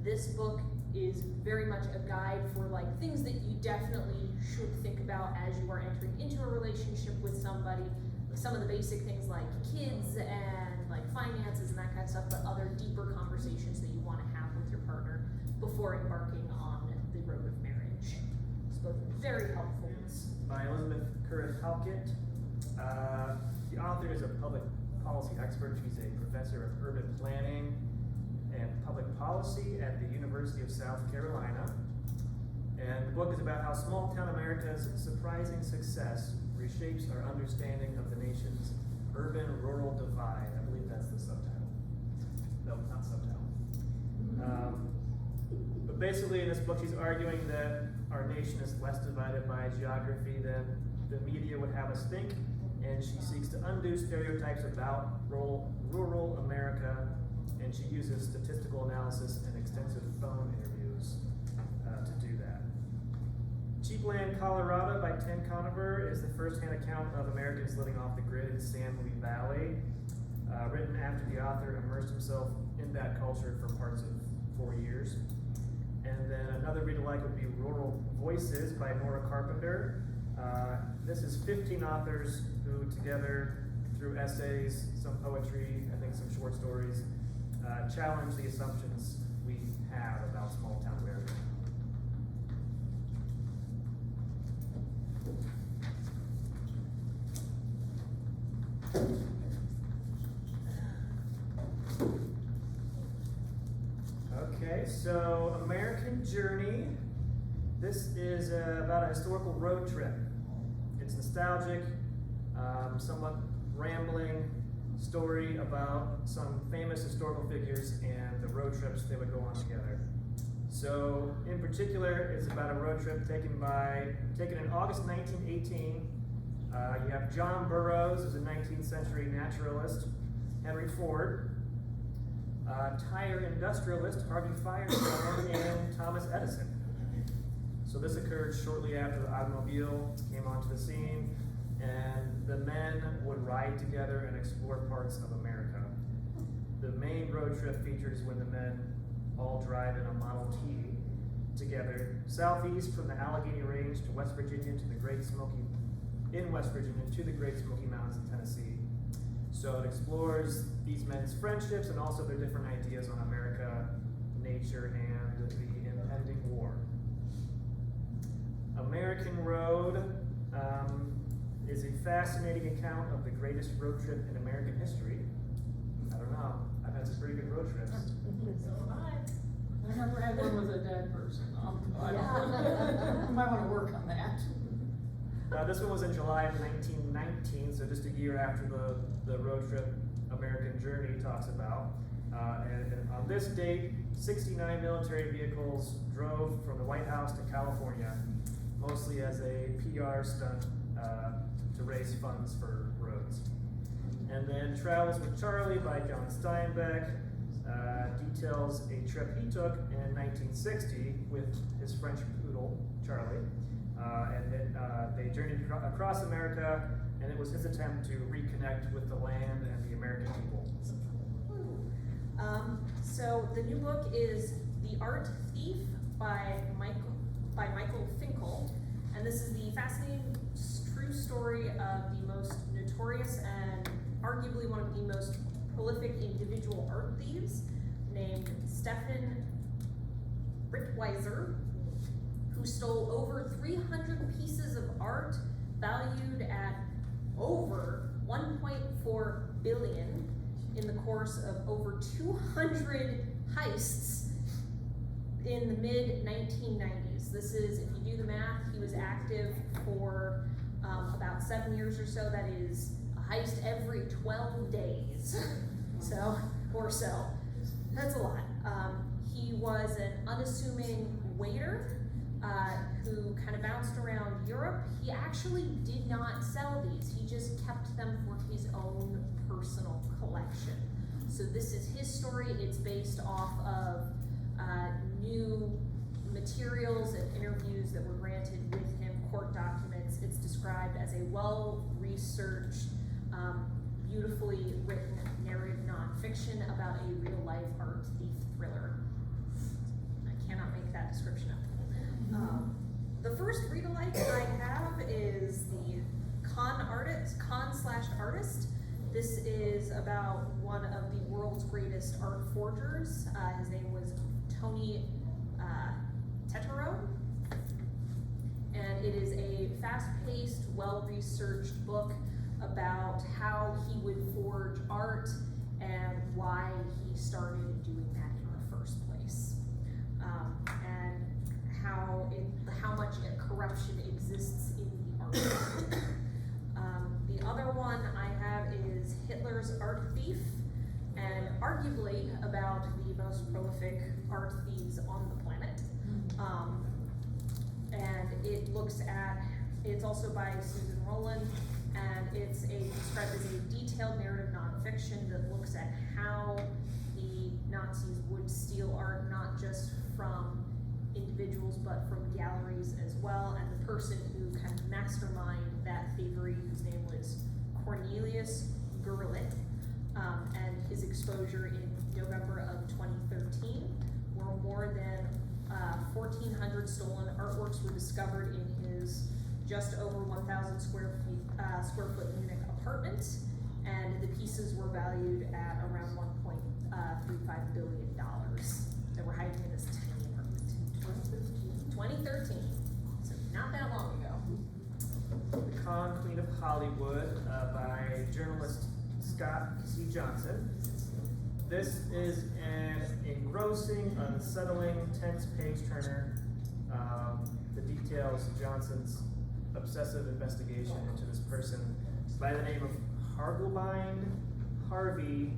This book is very much a guide for like things that you definitely should think about as you are entering into a relationship with somebody. Some of the basic things like kids and like finances and that kind of stuff, but other deeper conversations that you want to have with your partner before embarking on the road of marriage. It's both very helpful. By Elizabeth Currid Halkett. The author is a public policy expert. She's a professor of urban planning and public policy at the University of South Carolina. And the book is about how small-town America's surprising success reshapes our understanding of the nation's urban-rural divide. I believe that's the subtitle. No, not subtitle. But basically in this book she's arguing that our nation is less divided by geography than the media would have us think, and she seeks to undo stereotypes about rural America, and she uses statistical analysis and extensive phone interviews to do that. Cheapland, Colorado by Tim Conover is the first-hand account of Americans living off the grid in San Luis Valley, written after the author immersed himself in that culture for parts of 4 years. And then another read-alike would be Rural Voices by Nora Carpenter. This is 15 authors who together, through essays, some poetry, I think some short stories, challenge the assumptions we have about small-town America. Okay, so American Journey. This is about a historical road trip. It's nostalgic, somewhat rambling story about some famous historical figures and the road trips they would go on together. So, in particular, it's about a road trip taken in August 1918. You have John Burroughs, who's a 19th century naturalist, Henry Ford, tire industrialist Harvey Firestone, and Thomas Edison. So this occurred shortly after the automobile came onto the scene, and the men would ride together and explore parts of America. The main road trip features when the men all drive in a Model T together, southeast from the Allegheny Range to West Virginia to the Great Smoky Mountains in Tennessee. So it explores these men's friendships and also their different ideas on America, nature, and the impending war. American Road is a fascinating account of the greatest road trip in American history. I don't know, I've had some pretty good road trips. I never had one with a dead person. I might want to work on that. This one was in July of 1919, so just a year after the road trip American Journey talks about. And on this date, 69 military vehicles drove from the White House to California, mostly as a PR stunt to raise funds for roads. And then Travels with Charlie by John Steinbeck details a trip he took in 1960 with his French poodle, Charlie. And then they journeyed across America, and it was his attempt to reconnect with the land and the American people. So the new book is The Art Thief by Michael Finkel, and this is the fascinating true story of the most notorious and arguably one of the most prolific individual art thieves named Stefan Rittweiser, who stole over 300 pieces of art valued at over 1.4 billion in the course of over 200 heists in the mid-1990s. This is, if you do the math, he was active for about 7 years or so. That is a heist every 12 days, or so. That's a lot. He was an unassuming waiter who kind of bounced around Europe. He actually did not sell these. He just kept them for his own personal collection. So this is his story. It's based off of new materials and interviews that were granted with him, court documents. It's described as a well-researched, beautifully written narrative nonfiction about a real-life art thief thriller. I cannot make that description up. The first read-alike I have is the Con/Artist. This is about one of the world's greatest art forgers. His name was Tony Tetero. And it is a fast-paced, well-researched book about how he would forge art and why he started doing that in the first place. And how much corruption exists in the art world. The other one I have is Hitler's Art Thief, and arguably about the most prolific art thieves on the planet. And it's also by Susan Rowland, and it's described as a detailed narrative nonfiction that looks at how the Nazis would steal art, not just from individuals, but from galleries as well. And the person who kind of masterminded that thievery, whose name was Cornelius Gurlitt, and his exposure in November of 2013, where more than 1,400 stolen artworks were discovered in his just over 1,000 square foot Munich apartment, and the pieces were valued at around $1.35 billion that were hiding in this tiny apartment. 2013, so not that long ago. The Con Queen of Hollywood by journalist Scott C. Johnson. This is an engrossing, unsettling, tense page-turner that details Johnson's obsessive investigation into this person by the name of Hargobind Harvey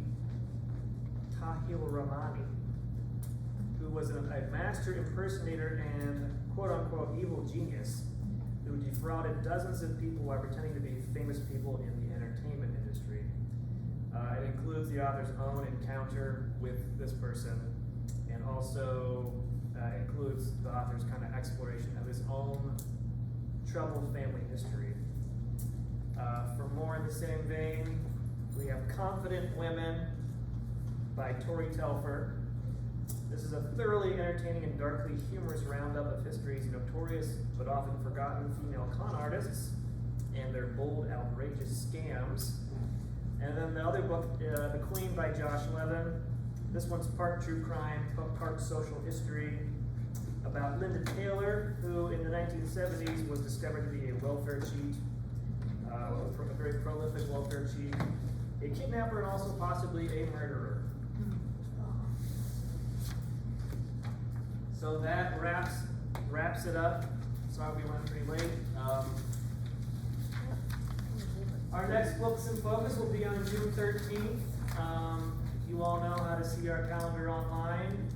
Tahilramani, who was a master impersonator and quote-unquote evil genius who defrauded dozens of people while pretending to be famous people in the entertainment industry. It includes the author's own encounter with this person, and also includes the author's kind of exploration of his own troubled family history. For more in the same vein, we have Confident Women by Tori Telfer. This is a thoroughly entertaining and darkly humorous roundup of history's notorious but often forgotten female con artists and their bold, outrageous scams. And then the other book, The Queen by Josh Levin. This one's part true crime, part social history about Linda Taylor, who in the 1970s was discovered to be a welfare cheat, a very prolific welfare cheat, a kidnapper, and also possibly a murderer. So that wraps it up. Sorry we went pretty late. Our next Books in Focus will be on June 13th. you all know how to see our calendar online.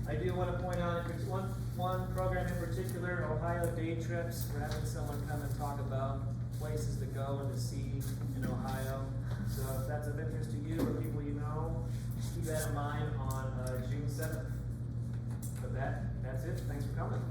I do wanna point out, if there's one program in particular, Ohio Day Trips, we're having someone come and talk about places to go and to see in Ohio. So if that's of interest to you or people you know, keep that in mind on, June 7th. But that's it, thanks for coming.